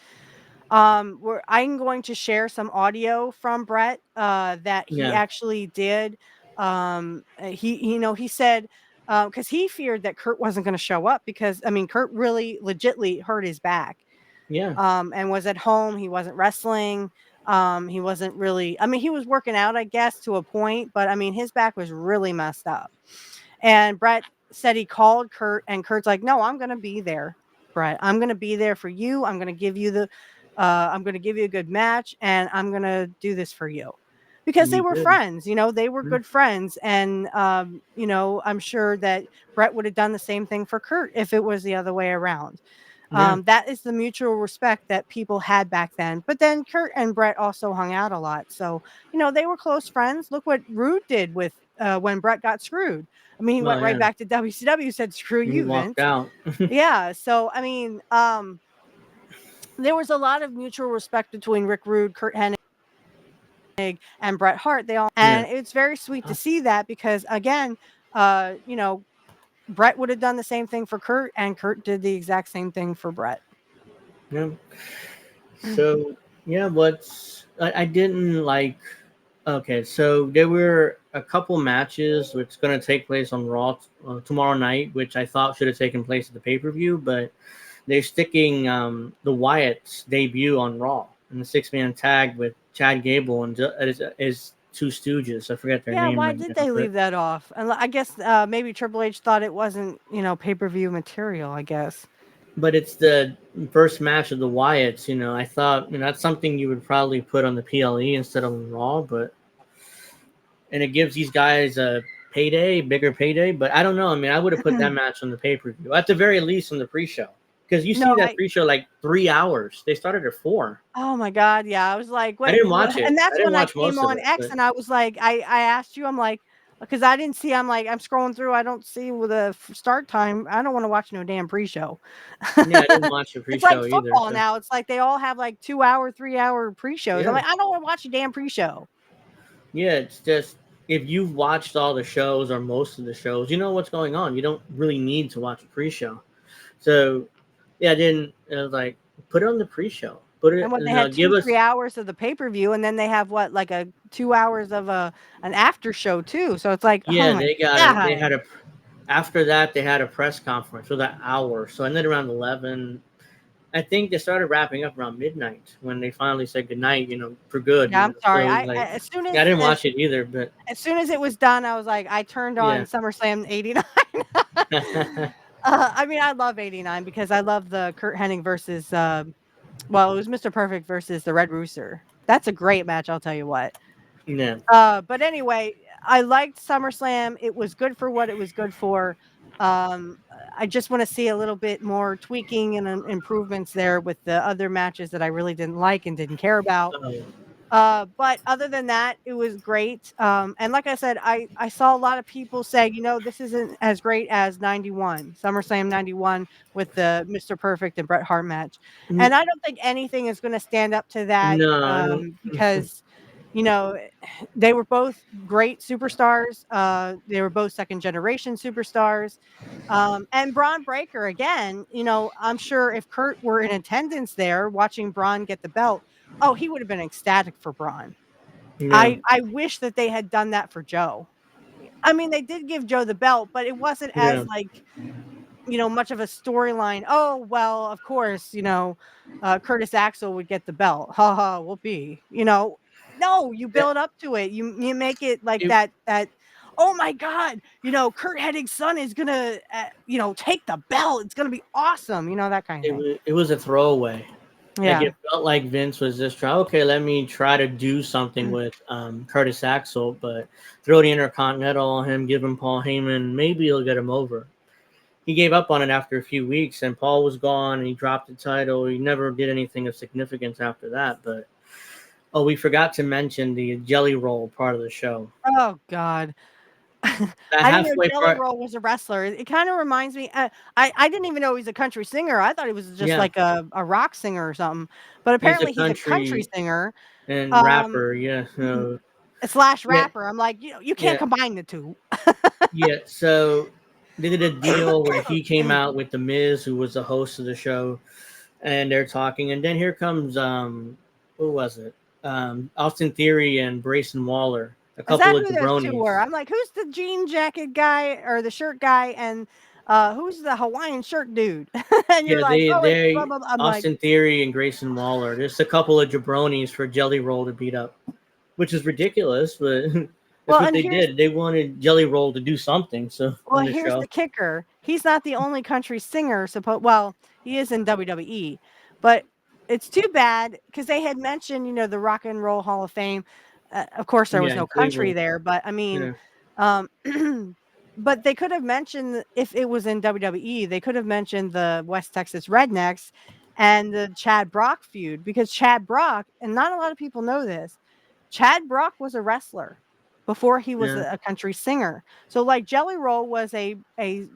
Where I'm going to share some audio from Bret that he Yeah, actually did. He said because he feared that Curt wasn't going to show up because I mean Curt really legitly hurt his back. yeah, And was at home. He wasn't wrestling. He wasn't really. I mean, he was working out, I guess, to a point, but I mean, his back was really messed up. And Bret said he called Curt, and Curt's like, "No, I'm going to be there, Bret. I'm going to be there for you. I'm going to give you I'm going to give you a good match, and I'm going to do this for you." Because and they he were did. friends, they were good friends. And, I'm sure that Bret would have done the same thing for Curt if it was the other way around. Yeah, That is the mutual respect that people had back then. But then Curt and Bret also hung out a lot. So, they were close friends. Look what Rude did with when Bret got screwed. I mean, he went well, right yeah, back to WCW, said, "Screw and he you, walked Vince." out. Yeah. So, I mean, there was a lot of mutual respect between Rick Rude, Curt Hennig, and Bret Hart. Yeah, And it's very sweet to see that because, again, Bret would have done the same thing for Curt, and Curt did the exact same thing for Bret. yeah. So yeah, I didn't like. Okay, so there were a couple matches which going to take place on Raw tomorrow night, which I thought should have taken place at the pay per view, but they're sticking the Wyatt's debut on Raw in the 6-man tag with Chad Gable and his two Stooges. I forget their Yeah, name why right did now, they but leave that off? And I guess maybe Triple H thought it wasn't, pay-per-view material, I guess. it's the first match of the Wyatts. I thought that's something you would probably put on the PLE instead of on Raw, and it gives these guys a bigger payday. But I don't know. I mean, I would have put that match on the pay per view at the very least on the pre-show because you No, see that pre-show like 3 hours. They started at 4. oh my God, yeah. I was like, I wait, didn't watch it. and I that's didn't when I watch came most of on it, X but and I was like, I asked you, I'm like, because I didn't see, I'm like, I'm scrolling through, I don't see with a start time. I don't want to watch no damn pre-show. yeah, I didn't watch the It's like pre-show either. football So now. It's like they all have like 2 hour, 3 hour pre-shows. I'm yeah, like, I don't want to watch a damn pre-show. yeah, it's just if you've watched all the shows or most of the shows, you know what's going on. You don't really need to watch a pre-show. So yeah, I didn't. I was like, put it on the pre-show. Put And it. what they had Give 2, 3 us. hours of the pay-per-view, and then they have what, like a 2 hours of an after show too. So it's like, oh Yeah, my they got it. They God. had a. After that, they had a press conference for that hour. So ended around 11. I think they started wrapping up around midnight when they finally said goodnight. For good. Yeah, I'm sorry. So I like, as soon yeah, I as didn't watch it either, but as soon as it was done, I was like, I turned on yeah. SummerSlam '89. I mean, I love '89 because I love the Curt Hennig versus, well, it was Mr. Perfect versus the Red Rooster. That's a great match, I'll tell you what. Yeah. But anyway, I liked SummerSlam. It was good for what it was good for. Um, I just want to see a little bit more tweaking and improvements there with the other matches that I really didn't like and didn't care about. Oh, But other than that, it was great. And like I said, I saw a lot of people say, this isn't as great as 91, SummerSlam 91 with the Mr. Perfect and Bret Hart match. And I don't think anything is going to stand up to that no, I don't. because, you know, they were both great superstars. They were both second generation superstars. And Braun Breaker, again, I'm sure if Curt were in attendance there watching Braun get the belt, oh, he would have been ecstatic for Braun. Yeah. I wish that they had done that for Joe. I mean, they did give Joe the belt, but it wasn't Yeah. as like, much of a storyline. Oh, well, of course, Curtis Axel would get the belt. Ha ha, whoopee. No, you That- build up to it. You make it like It, that. Oh my God, Curt Hennig's son is gonna, take the belt. It's gonna be awesome. That kind of thing. it was a throwaway. Like Yeah. it felt like Vince was just okay, let me try to do something with Curtis Axel, but throw the Intercontinental on him, give him Paul Heyman, maybe he'll get him over. he gave up on it after a few weeks, and Paul was gone, and he dropped the title. He never did anything of significance after that. But we forgot to mention the Jelly Roll part of the show. Oh God. That I didn't know halfway Jelly part, Roll was a wrestler. It kind of reminds me. I didn't even know he was a country singer. I thought he was just yeah, like a rock singer or something. But he's a apparently he's a country country singer. and Um, rapper. Yeah, so slash yeah, rapper. I'm like, you can't yeah, combine the two. yeah. So they did a deal where he came out with the Miz, who was the host of the show, and they're talking, and then here comes who was it? Austin Theory and Grayson Waller, a Is couple that of who those two were? jabronis. I'm like, who's the jean jacket guy or the shirt guy, and who's the Hawaiian shirt dude? And you're Yeah, like, oh, it's blah they blah blah. I'm like, Austin Theory and Grayson Waller. There's a couple of jabronis for Jelly Roll to beat up, which is ridiculous, but that's well, what and they here's did. They wanted Jelly Roll to do something. So well, on the here's show, the kicker. He's not the only country singer. Well, he is in WWE, but it's too bad because they had mentioned, the Rock and Roll Hall of Fame. Of course, there was yeah, in no country Cleveland. there, but I mean, Yeah, um, but they could have mentioned if it was in WWE, they could have mentioned the West Texas Rednecks and the Chad Brock feud because Chad Brock, and not a lot of people know this, Chad Brock was a wrestler before he was yeah, a country singer. So like Jelly Roll was a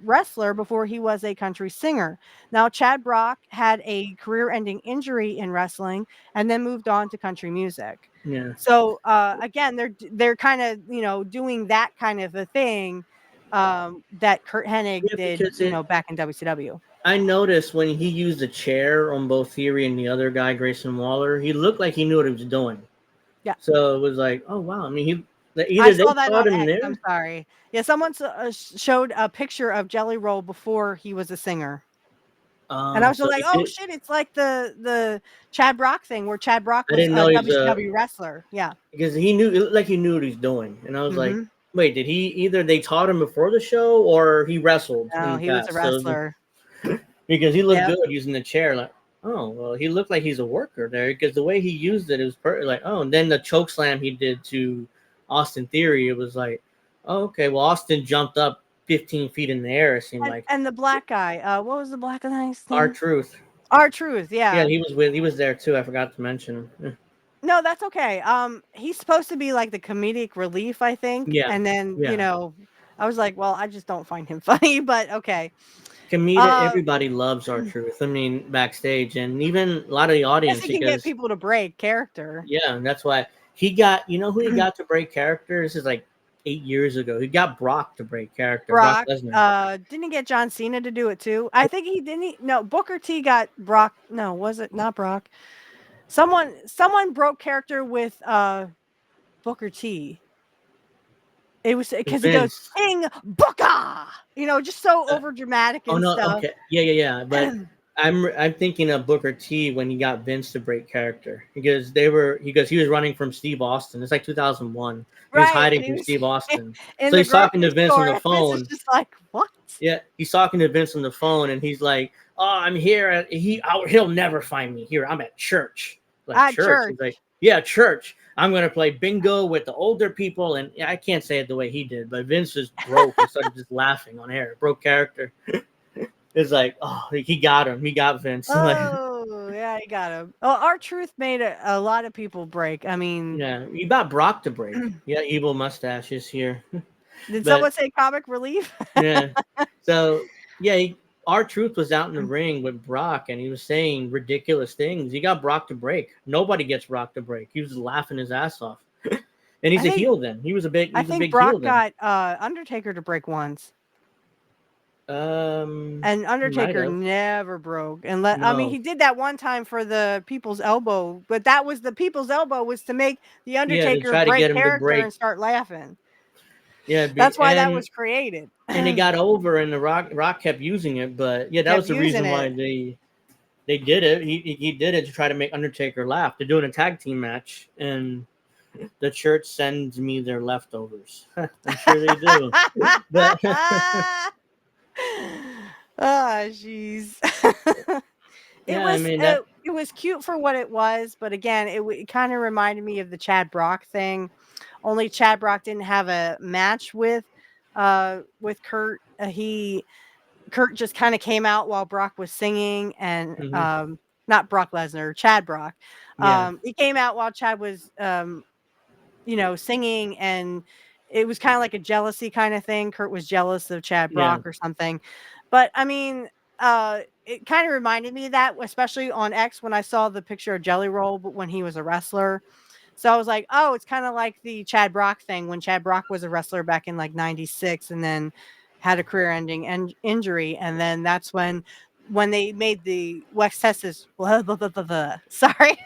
wrestler before he was a country singer. Now Chad Brock had a career-ending injury in wrestling and then moved on to country music. yeah. So again, they're kind of doing that kind of a thing that Curt Hennig Yeah, did because it. back in WCW. I noticed when he used a chair on both Theory and the other guy, Grayson Waller, he looked like he knew what he was doing. Yeah, So it was like, oh wow. I mean, I either they saw that taught on him X. I'm there. sorry. Yeah, someone showed a picture of Jelly Roll before he was a singer. And I was So just like, he "Oh did. shit, it's like the Chad Brock thing where Chad Brock I was didn't a know he's WCW wrestler." Yeah. because he knew it looked like he knew what he's doing, and I was like, Mhm. wait, did he either they taught him before the show or he wrestled in No, the he was a past? So wrestler. because he looked Yep. good using the chair, like oh well, he looked like he's a worker there because the way he used it was like oh, and then the choke slam he did to Austin Theory, it was like oh, okay, well Austin jumped up 15 feet in the air. It seemed like And the black guy, what was the black guy's our name? truth. R-Truth, Yeah, yeah. he was there too. I forgot to mention him. No, that's okay. He's supposed to be like the comedic relief, I think. Yeah, And then, yeah. I was like, well, I just don't find him funny, but okay. Comedic, Um, everybody loves our truth. I mean, backstage and even a lot of the guess audience he can get because people to break character. yeah, and that's why he got. You know who he got to break character? This is like 8 years ago. He got Brock to break character. Brock Brock, Lesnar. didn't he get John Cena to do it too? I think he didn't. No, Booker T got Brock. No, was it not Brock? Someone broke character with Booker T. It was because he goes Vince. King Booker, just so Uh, over dramatic oh and no, stuff. okay, yeah. But I'm thinking of Booker T when he got Vince to break character because he was running from Steve Austin. It's like 2001. He was Right, hiding and he from was Steve Austin. in So the he's talking to grocery Vince on store, the and Vince is phone. just like, "What?" Yeah, he's talking to Vince on the phone, and he's like, "Oh, I'm here. He'll never find me here. I'm at church. Like At church." church. He's like, "Yeah, church. I'm gonna play bingo with the older people." And yeah, I can't say it the way he did, but Vince just broke and started just laughing on air. Broke character. It's like, oh, he got him. He got Vince. Like, Oh, yeah, he got him. Oh, R-Truth made a lot of people break. I mean, yeah, he got Brock to break. Yeah, evil mustaches here, did but someone say comic relief? yeah. So yeah, our truth was out in the ring with Brock, and he was saying ridiculous things. He got Brock to break. Nobody gets Brock to break. He was laughing his ass off, and I he's a think heel. Then he was a big. I He's a think big heel. Brock Then got Undertaker to break once. And he might Undertaker have. never broke. I mean, No, he did that one time for the People's Elbow, but that was the People's Elbow was to make the yeah, to Undertaker try to break get him to character and break. start laughing. Yeah, That's why that was created. and it got over, and the Rock kept using it. But yeah, that Kept was the using reason why it. they did it. He did it to try to make Undertaker laugh. They're doing a tag team match, and the church sends me their leftovers. I'm sure they do. But Ah, jeez. yeah, I mean that. It was cute for what it was, but again, it kind of reminded me of the Chad Brock thing. Only Chad Brock didn't have a match with Curt. Curt just kind of came out while Brock was singing, and Mhm. not Brock Lesnar, Chad Brock. Yeah. He came out while Chad was singing, and it was kind of like a jealousy kind of thing. Curt was jealous of Chad Yeah. Brock or something. But I mean, it kind of reminded me of that, especially on X when I saw the picture of Jelly Roll, but when he was a wrestler. So I was like, oh, it's kind of like the Chad Brock thing when Chad Brock was a wrestler back in like '96 and then had a career-ending injury, and then that's when they made the West Texas sorry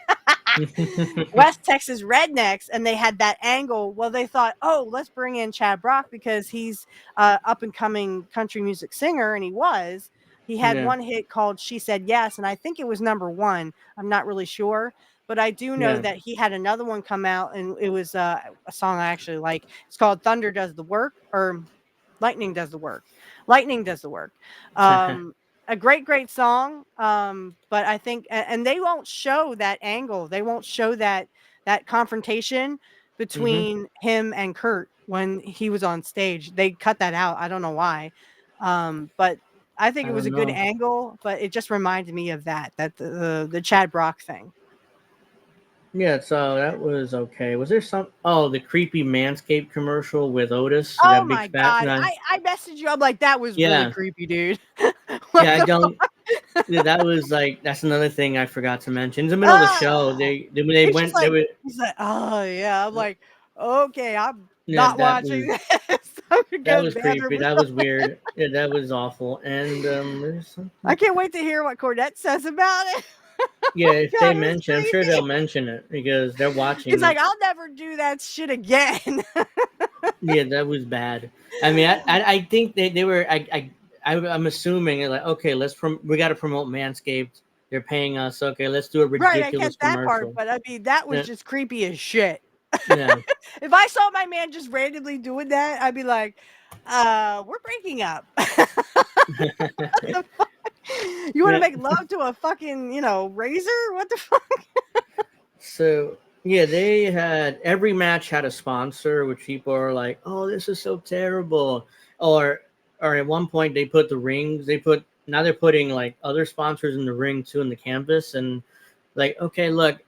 West Texas Rednecks, and they had that angle. Well, they thought, oh, let's bring in Chad Brock because he's up and coming country music singer, and he was. He had Yeah. one hit called "She Said Yes," and I think it was #1. I'm not really sure, but I do know Yeah. that he had another one come out, and it was a song I actually like. It's called "Thunder Does the Work," or "Lightning Does the Work." Lightning does the work. Um, a great song. But I think, and they won't show that angle. They won't show that confrontation Mhm. between him and Curt when he was on stage. They cut that out. I don't know why. But I think I it was don't a good know. angle, but it just reminded me of that the Chad Brock thing. Yeah, so that was okay. Was there some? Oh, the creepy Manscaped commercial with Otis, Oh that big my fat god. guy. I messaged you. I'm like, that was really Yeah, creepy, dude. What yeah. I the don't. fuck? Yeah, that was like that's another thing I forgot to mention. In the middle of the show, Ah! they He's just went they like were he's like, "Oh, yeah." I'm like, "Okay, I'm yeah not watching this. I'm gonna that go to was the bathroom creepy. or That was something." weird. Yeah, that was awful. And there's I something. can't wait to hear what Cornette says about it. Yeah, if they God, it was mention, I'm sure they'll creepy. mention it because they're He's watching like, it. "I'll never do that shit again." Yeah, that was bad. I mean, I think they were I'm assuming like okay, we got to promote Manscaped. They're paying us. Okay, let's do a Right, I ridiculous get that part, commercial. but I mean, that was Yeah, just creepy as shit. yeah. If I saw my man just randomly doing that, I'd be like, we're breaking up." You want to Yeah. make love to a fucking, razor? What the fuck? So yeah, they had every match had a sponsor, which people are like, "Oh, this is so terrible." Or at one point they put the rings. Now they're putting like other sponsors in the ring too in the canvas, and like, okay, look,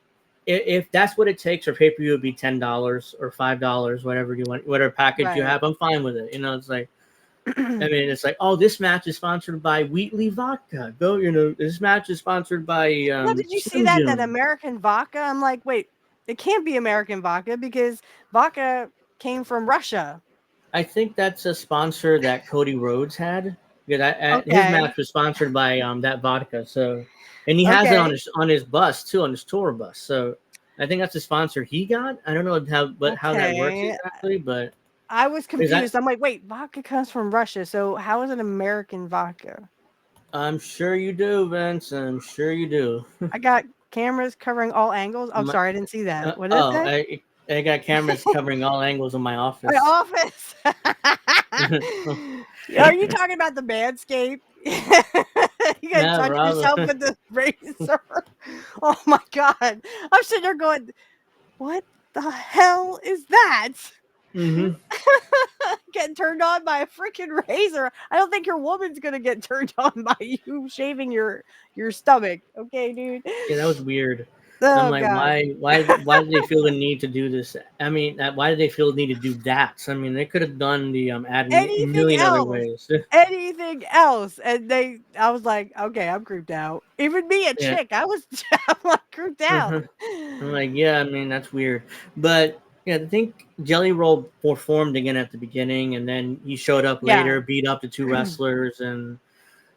if that's what it takes for pay per view, would be $10 or $5, whatever you want, whatever package you Right. have. I'm fine with it. It's like, I mean, it's like, oh, this match is sponsored by Wheatley Vodka. Go, this match is sponsored by Well, did you see Slim that Jim. American vodka? I'm like, wait, it can't be American vodka because vodka came from Russia. I think that's a sponsor that Cody Rhodes had. Yeah, his Okay. match was sponsored by that vodka. So, and he has it Okay. on his bus too, on his tour bus. So, I think that's a sponsor he got. I don't know how that works Okay. exactly, but I was is that confused. I'm like, wait, vodka comes from Russia, so how is it American vodka? I'm sure you do, Vince. I'm sure you do. I got cameras covering all angles. I'm My, sorry, I didn't see that. What did it say? I got cameras covering all angles of my My office. office. Are you talking about the Manscaped? You gonna Yeah, touch yourself Rob. with the razor? Oh my god! I'm sitting there going, "What the hell is that?" hmm Getting turned on by a freaking razor. I don't think your woman's gonna get turned on by you shaving your stomach. Okay, dude. Yeah, that was weird. I'm Oh like, god. why did they feel the need to do this? I mean, why did they feel the need to do that? I mean, they could have done the ad in a Anything million other else. ways. Anything else. And I was like, okay, I'm creeped out. Even me, a Yeah, chick, I'm like creeped out. uh I'm like, yeah, I mean, that's weird. But yeah, I think Jelly Roll performed again at the beginning, and then he showed up Yeah. later, beat up the two wrestlers, and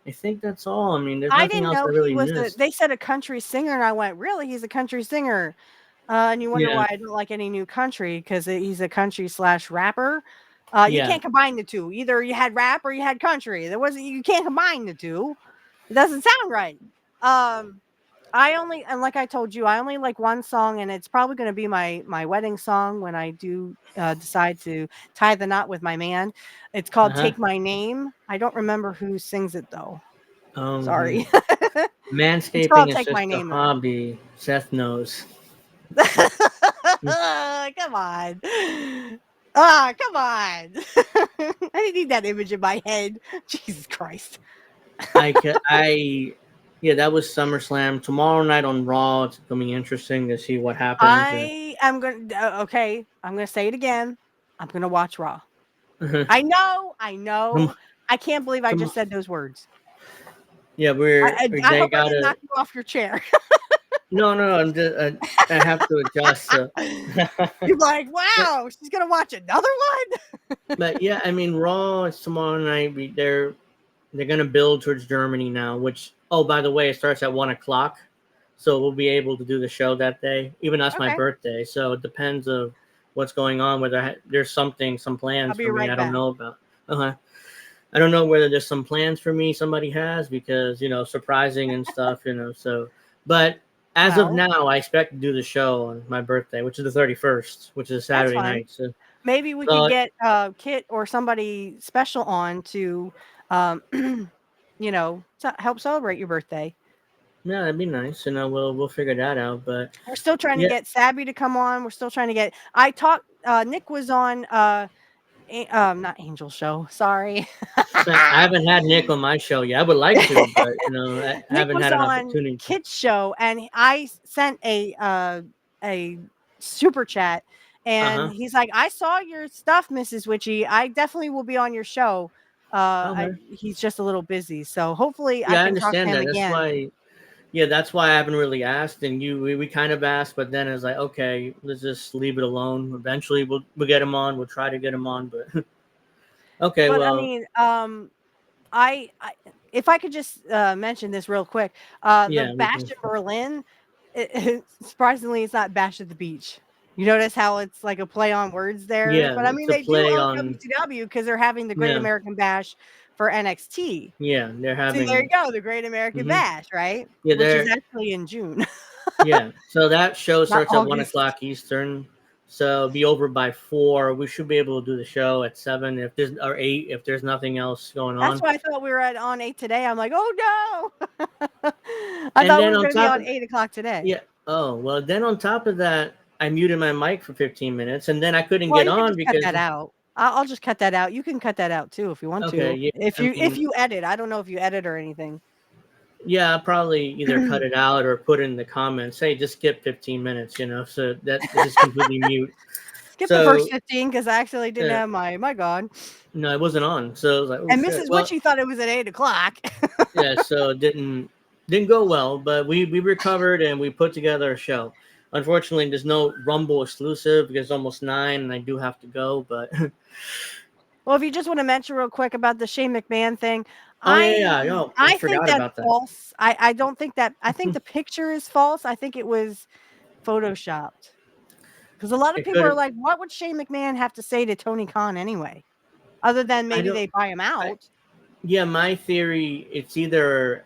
I think that's all. I mean, there's I nothing didn't else I know he really was missed. they said a country singer, and I went, really? He's a country singer. And you wonder Yeah, why I don't like any new country because he's a country slash rapper. You yeah, can't combine the two. Either you had rap or you had country. You can't combine the two. It doesn't sound right. Um, and like I told you, I only like one song, and it's probably going to be my wedding song when I do decide to tie the knot with my man. It's called uh-huh. "Take My Name." I don't remember who sings it though. Um, Sorry. It's Manscaping called is "Take My just a Name" though. hobby. Seth knows. Come on. Ah, come on. I didn't need that image in my head. Jesus Christ. Yeah, that was SummerSlam. Tomorrow night on Raw, it's gonna be interesting to see what happens. I am going okay, I'm going to say it again. I'm going to watch Raw. And I know. I can't believe I just said those words. yeah, I they hope I didn't gotta. knock you off your chair. No. I have to adjust. So. You're like, wow, she's going to watch another one? But yeah, I mean, Raw is tomorrow night. They're gonna build towards Germany now. Which, oh, by the way, it starts at 1 o'clock, so we'll be able to do the show that day. Even that's my Okay. birthday, so it depends of what's going on. Whether there's some plans I'll be for me, right I don't back. know about. I don't know whether there's some plans for me somebody has because surprising and stuff. So, but as of Well, now, I expect to do the show on my birthday, which is the 31st, which is a that's Saturday fine. night. So, Maybe we could get Kit or somebody special on to, help celebrate your birthday. yeah, that'd be nice. We'll figure that out. But We're still trying to yeah, get Sabby to come on. We're still trying to get. I talked. Nick was on. Not Angel Show. Sorry. I haven't had Nick on my show yet. I would like to, but I Nick haven't was had an on opportunity. Kit's show, and I sent a super chat, and he's like, "I saw your stuff, Mrs. Witchy. I definitely will be on your show." Okay. He's just a little busy, so hopefully I Yeah, I can talk to understand him that. That's again. why. Yeah, that's why I haven't really asked, and we kind of asked, but then it's like, okay, let's just leave it alone. Eventually, we'll get him on. We'll try to get him on, but okay, But I well, mean, I if I could just mention this real quick, the yeah, we Bash can. in Berlin, surprisingly, it's not Bash at the Beach. You notice how it's like a play on words there, Yeah, but I mean it's a they do play own on. WCW because they're having the Great Yeah, American Bash for NXT. yeah, they're See, there you having. go, the Great American Hmm. Bash, right? Yeah, Which is they're actually in June, Yeah, so that show not starts at one August. o'clock Eastern. So it'll be over by 4. We should be able to do the show at 7 if there's or 8 if there's nothing else going That's on. why I thought we were on 8 today. I'm like, oh no, I And thought we then were on going to be top on of 8 o'clock today. yeah, oh well, then on top of that, I muted my mic for 15 minutes, and then I couldn't Well, get you could on just cut because that out. I'll just cut that out. You can cut that out too if you want okay, to. yeah, If I if mean you edit, I don't know if you edit or anything. yeah, I'll probably either cut it out or put in the comments, hey, just skip 15 minutes, so that just completely mute. Skip the first So 15 because I actually didn't have my mic on. no, it wasn't on. So I was like, oh And shit. Mrs. Well, Witchy thought it was at 8 o'clock. yeah, so it didn't go well, but we recovered and we put together a show. Unfortunately, there's no Rumble exclusive because it's almost 9 and I do have to go. But Well, if you just want to mention real quick about the Shane McMahon thing, oh I yeah, no, I I think forgot that's about that. false. I don't think that. I think the picture is false. I think it was photoshopped. Because a lot of It people are could. like, what would Shane McMahon have to say to Tony Khan anyway? Other than I maybe don't. they buy him I, out. yeah, my theory it's either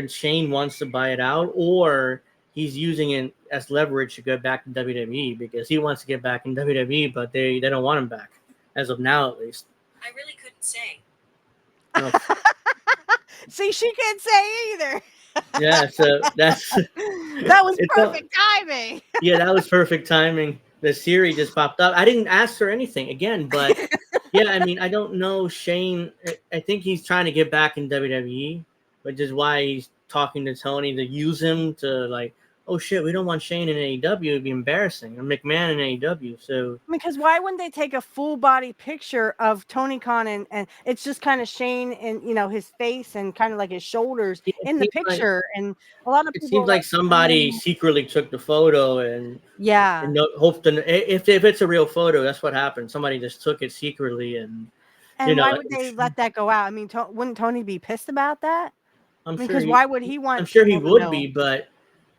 Shane wants to buy it out or he's using it as leverage to go back to WWE because he wants to get back in WWE, but they don't want him back as of now at least. I really couldn't say. No, See, she can't say either. yeah, so that's That was it's all, perfect timing. yeah, that was perfect timing. The Siri just popped up. I didn't ask her anything again, but yeah, I mean, I don't know Shane. I think he's trying to get back in WWE, which is why he's talking to Tony to use him to like, oh shit, we don't want Shane in AEW. It'd be embarrassing. Or McMahon in AEW. So Because why wouldn't they take a full body picture of Tony Khan and it's just kind of Shane and his face and kind of like his shoulders yeah, in the picture? And a lot of it people seems are like like, somebody secretly took the photo and yeah. hope to if it's a real photo, that's what happened. Somebody just took it secretly and And why would they let that go out? I mean, wouldn't Tony be pissed about that? I'm I mean, sure because he why would he I'm want sure he people to would be, know? but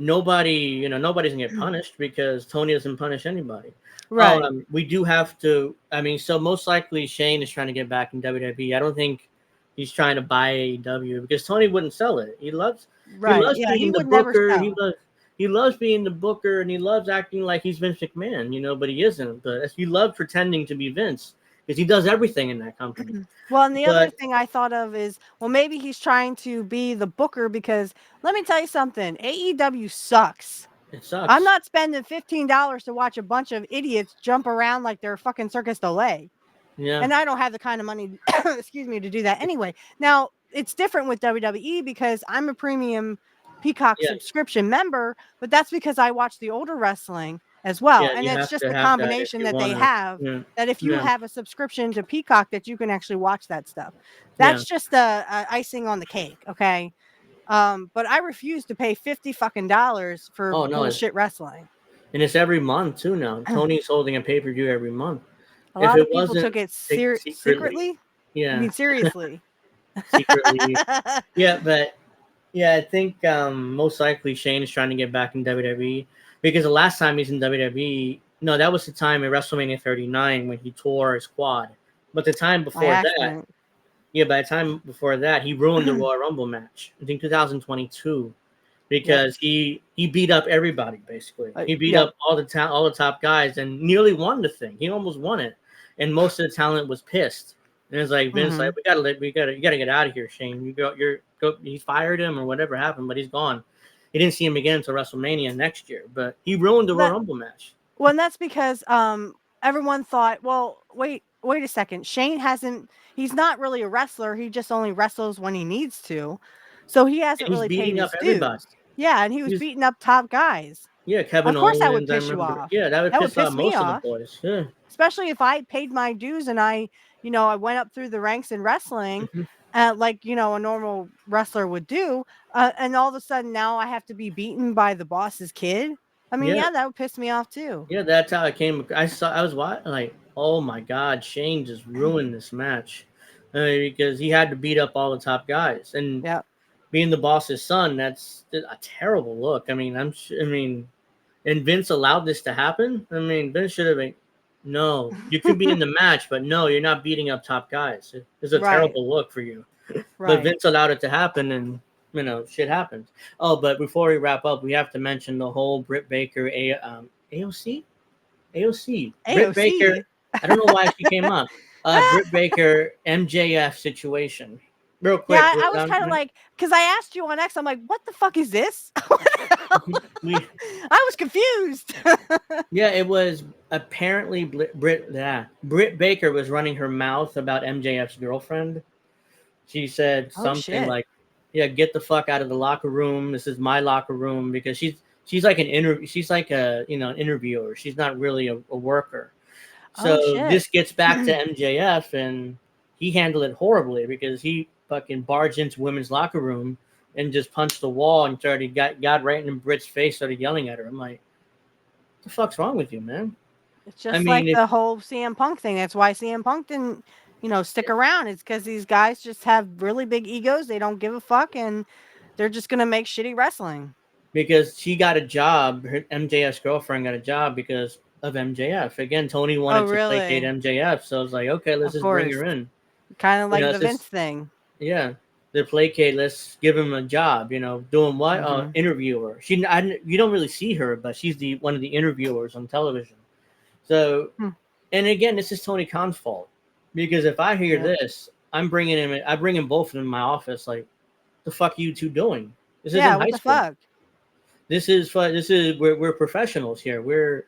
nobody's gonna get punished because Tony doesn't punish anybody. Right. We do have to. I mean, so most likely Shane is trying to get back in WWE. I don't think he's trying to buy AEW because Tony wouldn't sell it. He loves Right. Yeah, he being the would never booker. sell. He loves being the booker and he loves acting like he's Vince McMahon. But he isn't. But he loves pretending to be Vince because he does everything in that company. Well, and the other But thing I thought of is, well, maybe he's trying to be the booker because let me tell you something, AEW sucks. it sucks. I'm not spending $15 to watch a bunch of idiots jump around like they're fucking Circus Delay. Yeah. And I don't have the kind of money, excuse me, to do that anyway. Now, it's different with WWE because I'm a premium Peacock Yeah. subscription member, but that's because I watch the older wrestling as well. Yeah, And you it's have just to the have that if combination you that they wanna. have Yeah. that if you Yeah. have a subscription to Peacock that you can actually watch that stuff. Yeah. That's just a icing on the cake, okay? But I refuse to pay 50 fucking dollars for Oh no, bullshit wrestling. and it's every month too now. Tony's holding a pay-per-view every month. A If lot it of people wasn't took it secretly, secretly. I yeah, mean, seriously. secretly, yeah, but yeah, I think most likely Shane is trying to get back in WWE because the last time he's in WWE, no, that was the time in WrestleMania 39 when he tore his quad. But the time By before that, accident. yeah, by the time before that, he ruined the Royal Rumble match. I think 2022 Yep. because he beat up everybody basically. He beat Yep. up all the top guys and nearly won the thing. He almost won it, and most of the talent was pissed. And it's like Vince, like you gotta get out of here, Shane. He fired him or whatever happened, but he's gone. He didn't see him again until WrestleMania next year. But he ruined the Royal That, Rumble match. well, and that's because everyone thought, well, wait a second. Shane hasn't. He's not really a wrestler. He just only wrestles when he needs to. So he And hasn't he's really paid beating up his everybody. dues. Yeah, and he was He's beating up top guys. Yeah, Kevin Of course, that would Owens. I piss you remember. off. Yeah, that would That would piss off piss me most of the off, boys. Yeah. especially if I paid my dues and I went up through the ranks in wrestling, Mhm. like a normal wrestler would do, and all of a sudden now I have to be beaten by the boss's kid. I mean, Yeah. yeah, that would piss me off too. Yeah, that's how it came. I was like, oh my god, Shane just ruined this match because he had to beat up all the top guys, and Yeah. being the boss's son, that's a terrible look. I mean, I mean, and Vince allowed this to happen. I mean, Vince should have been, no, you could be in the match, but no, you're not beating up top guys. It's a Right. terrible look for you. But Right. Vince allowed it to happen, and shit happens. Oh, but before we wrap up, we have to mention the whole Britt Baker AOC. AOC. Britt Baker. AOC. I don't know why she came up. Britt Baker MJF situation. Real Yeah, quick. I was kind of like, because I asked you on X, I'm like, what the fuck is this? we, I was confused. yeah, it was apparently Britt Baker was running her mouth about MJF's girlfriend. She said Oh something shit. like, "Yeah, get the fuck out of the locker room. This is my locker room," because she's like she's like a an interviewer. She's not really a worker. Oh So shit. this gets back to MJF, and he handled it horribly because he fucking barged into women's locker room and just punched the wall and got right in Britt's face, started yelling at her. I'm like, what the fuck's wrong with you, man? It's I just mean, like the whole CM Punk thing. That's why CM Punk didn't, stick around. It's because these guys just have really big egos. They don't give a fuck, and they're just gonna make shitty wrestling. because she got a job, her MJF's girlfriend got a job because of MJF. Again, Tony Oh wanted to placate really? MJF, so I was like, okay, let's Of just bring course. her in. Kind of like It's the Vince just thing. yeah. The placate, let's give him a job. Doing what? Mm-hmm. Interviewer. You don't really see her, but she's the one of the interviewers on television. So, and again, this is Tony Khan's fault because if I hear this, I'm bringing him. I bring him both of them in my office. Like, the fuck are you two doing? This isn't What high the school. fuck? This is we're professionals here. We're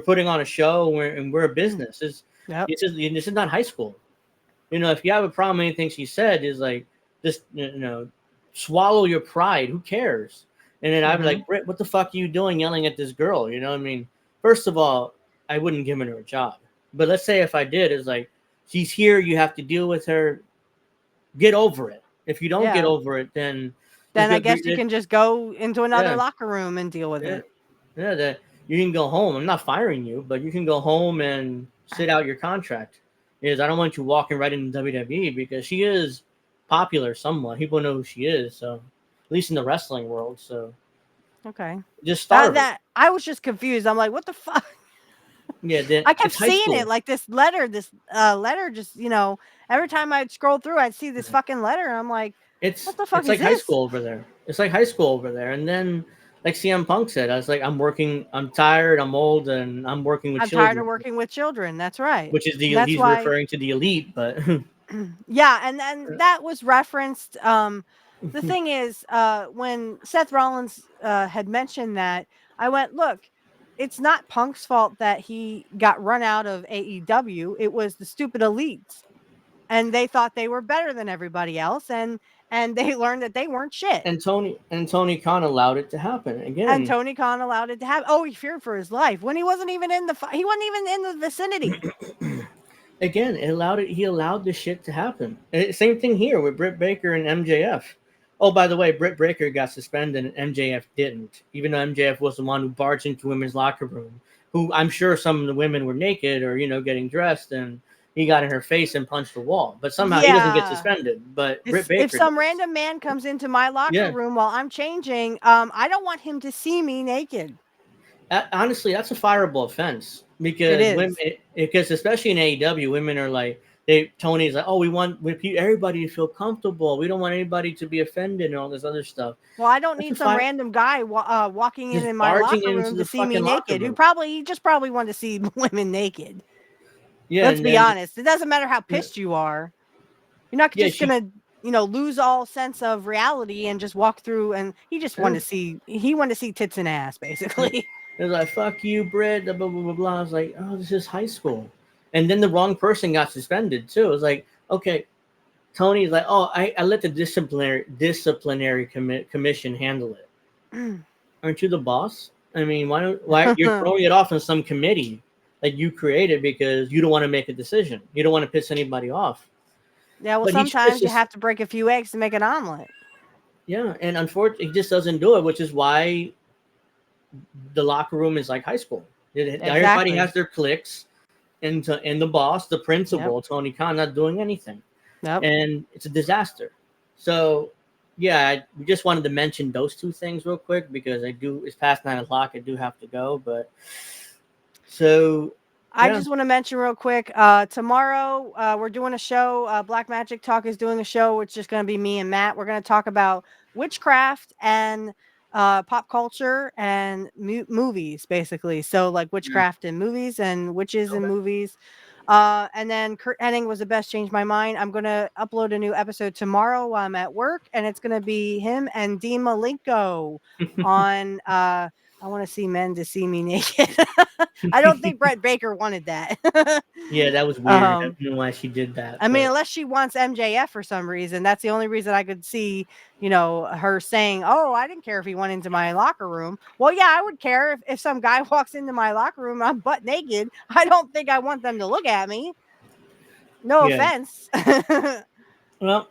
putting on a show. We're a business. This is not high school. If you have a problem, anything she said is like, just swallow your pride. Who cares? And then I'd be like, Britt, what the fuck are you doing yelling at this girl? I mean, first of all, I wouldn't give her a job. But let's say if I did, it's like, she's here, you have to deal with her. Get over it. If you don't get over it, then I guess you can just go into another yeah. locker room and deal with it. Yeah, that you can go home. I'm not firing you, but you can go home and sit out your contract. I don't want you walking right into WWE because she is popular somewhat. People know who she is, so at least in the wrestling world. So okay, just start that I was just confused. I'm like, what the fuck? Yeah, I kept seeing it like this letter just every time I'd scroll through, I'd see this fucking letter. And I'm like, what the fuck is like this? high school over there. It's like high school over there. And then, like CM Punk said, I was like, I'm tired, I'm old, and I'm working with children. I'm tired of working with children. That's right. Which is he's referring to the elite, but yeah, and that was referenced. The thing is, when Seth Rollins had mentioned that, I went, look, it's not Punk's fault that he got run out of AEW. It was the stupid elites, and they thought they were better than everybody else, and and they learned that they weren't shit. And Tony Khan allowed it to happen again. And Tony Khan allowed it to happen. Oh, he feared for his life when he wasn't even in the he wasn't even in the vicinity. Again, he allowed the shit to happen. Same thing here with Britt Baker and MJF. Oh, by the way, Britt Baker got suspended and MJF didn't, even though MJF was the one who barged into women's locker room. Who I'm sure some of the women were naked or getting dressed, and he got in her face and punched the wall. But somehow he doesn't get suspended. But Britt Baker, if some random man comes into my locker room while I'm changing, I don't want him to see me naked. Honestly, that's a fireable offense because women, because especially in AEW, women are like Tony's like, oh, we want everybody to feel comfortable. We don't want anybody to be offended and all this other stuff. Well, I don't need some random guy walking in my locker room to see me naked. He just probably wanted to see women naked. Yeah, let's be honest. It doesn't matter how pissed you are. You're not just gonna lose all sense of reality and just walk through. And he just wanted to see. He wanted to see tits and ass, basically. It was like, fuck you, Britt, blah, blah, blah, blah. I was like, oh, this is high school. And then the wrong person got suspended, too. It was like, okay, Tony's like, oh, I let the disciplinary commission handle it. Aren't you the boss? I mean, why you're throwing it off on some committee that you created because you don't want to make a decision. You don't want to piss anybody off. Yeah, well, but sometimes you have to break a few eggs to make an omelet. Yeah, and unfortunately, he just doesn't do it, which is why the locker room is like high school. Everybody has their cliques, and the boss, the principal, Tony Khan, not doing anything, and it's a disaster. So, yeah, we just wanted to mention those two things real quick because it's past 9:00. I do have to go, but so. I just want to mention real quick, tomorrow we're doing a show. Black Magic Talk is doing a show, which is just going to be me and Matt. We're going to talk about witchcraft and pop culture and movies, basically. So like witchcraft in movies and witches in movies. And then Curt Hennig was the best. Changed my mind. I'm going to upload a new episode tomorrow while I'm at work, and it's going to be him and Dean Malenko on I want to see men to see me naked. I don't think Britt Baker wanted that. Yeah, that was weird. I don't know why she did that. I mean, unless she wants MJF for some reason. That's the only reason I could see, her saying, oh, I didn't care if he went into my locker room. Well, yeah, I would care if some guy walks into my locker room and I'm butt naked. I don't think I want them to look at me. No offense. Well.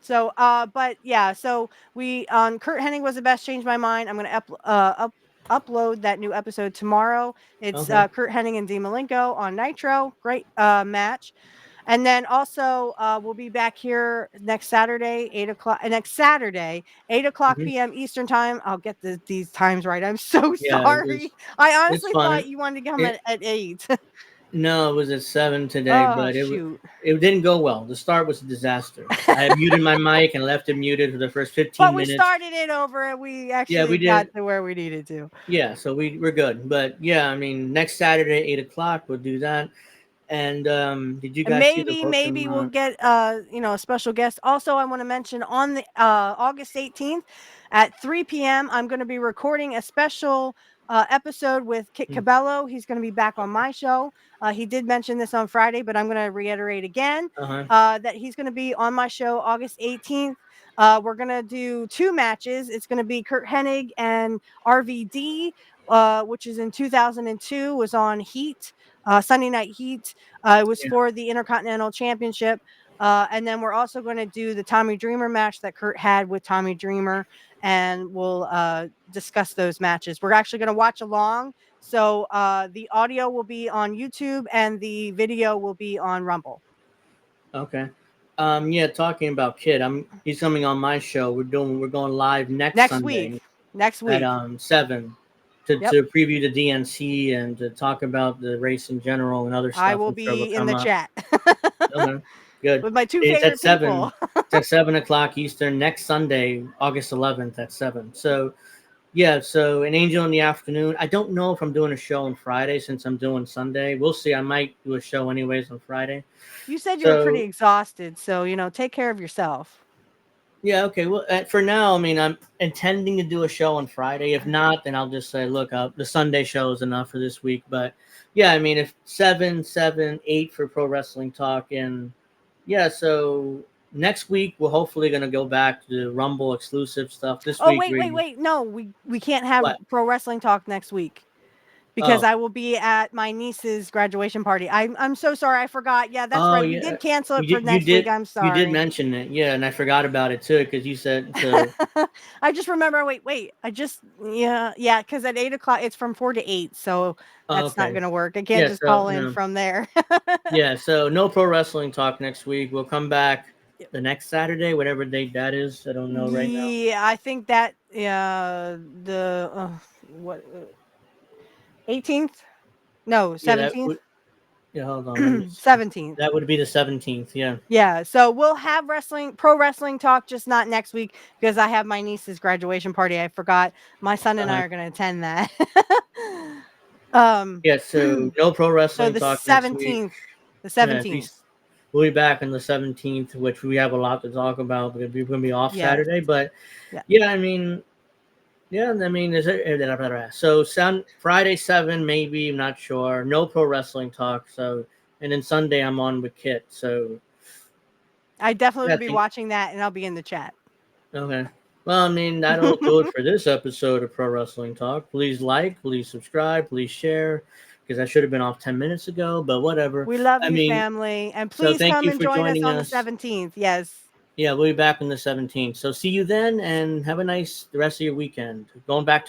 So, but yeah, so we on Curt Hennig was the best. Changed my mind. I'm going to upload that new episode tomorrow. It's Curt Hennig and Dean Malenko on Nitro. Great match. And then also we'll be back here next Saturday, 8 o'clock. Next Saturday, 8 o'clock p.m. Eastern time. I'll get these times right. I'm so sorry. I honestly thought you wanted to come at 8. No, it was at 7 today, but it didn't go well. The start was a disaster. I muted my mic and left it muted for the first 15 minutes. But we started it over and we actually got to where we needed to. Yeah, so we're good. But yeah, I mean, next Saturday, 8 o'clock, we'll do that. And did you guys maybe we'll get a special guest. Also, I want to mention on the August 18th at 3 p.m. I'm going to be recording a special episode with Kit Cabello. He's going to be back on my show. He did mention this on Friday, but I'm going to reiterate again that he's going to be on my show August 18th. We're going to do 2 matches. It's going to be Curt Hennig and RVD, which is in 2002, was on Heat, Sunday Night Heat. It was for the Intercontinental Championship. And then we're also going to do the Tommy Dreamer match that Curt had with Tommy Dreamer, and we'll discuss those matches. We're actually going to watch along. So the audio will be on YouTube and the video will be on Rumble. Okay. Talking about Kid, he's coming on my show. We're going live next Sunday. Next week. At 7 to preview the DNC and to talk about the race in general and other stuff. I will be in the chat. Okay. Good. With my 2 favorite people. It's at 7 o'clock Eastern next Sunday, August 11th at 7. So, so an Angel in the afternoon. I don't know if I'm doing a show on Friday since I'm doing Sunday. We'll see. I might do a show anyways on Friday. You said you were pretty exhausted, so, take care of yourself. Yeah, okay. Well, for now, I mean, I'm intending to do a show on Friday. If not, then I'll just say, look, the Sunday show is enough for this week. But, yeah, I mean, if 7, 8 for Pro Wrestling Talk and... Yeah, so next week we're hopefully gonna go back to the Rumble exclusive stuff. This Oh, week, wait. No, we can't have What? pro wrestling talk next week because Oh. I will be at my niece's graduation party. I'm so sorry, I forgot. Yeah, that's Oh, right. We yeah. did cancel it You for did. You next week. did. I'm You sorry. did mention it, yeah, and I forgot about it too because you said so. I just remember. Wait. I just yeah, because at 8 o'clock it's from 4 to 8, so that's not Okay. gonna work. I can't Yeah. just So call in no. from there. Yeah. So no pro wrestling talk next week. We'll come back Yep. the next Saturday, whatever date that is. I don't know right now. Yeah, I think that the what 18th? No, Yeah. That 17th. would. Yeah. Hold on. Let me see. 17th. That would be the 17th. Yeah. Yeah, so we'll have pro wrestling talk, just not next week because I have my niece's graduation party. I forgot. My son and I are going to attend that. Yeah. So no pro So wrestling the talk next week. 17th. The Yeah. 17th. We'll be back on the 17th, which we have a lot to talk about because we're going to be off Yes. Saturday. But Yeah. yeah, I mean, is it? So Friday 7, maybe, I'm not sure. No pro wrestling talk. So, and then Sunday I'm on with Kit. So I definitely yeah, will be watching that, and I'll be in the chat. okay. Well, I mean, that'll do it for this episode of Pro Wrestling Talk. Please like, please subscribe, please share, because I should have been off 10 minutes ago, but whatever. We love I you, mean, family, and so please thank come you and for join us joining on the us. 17th. Yes. Yeah, we'll be back on the 17th. So see you then, and have a nice the rest of your weekend. Going back to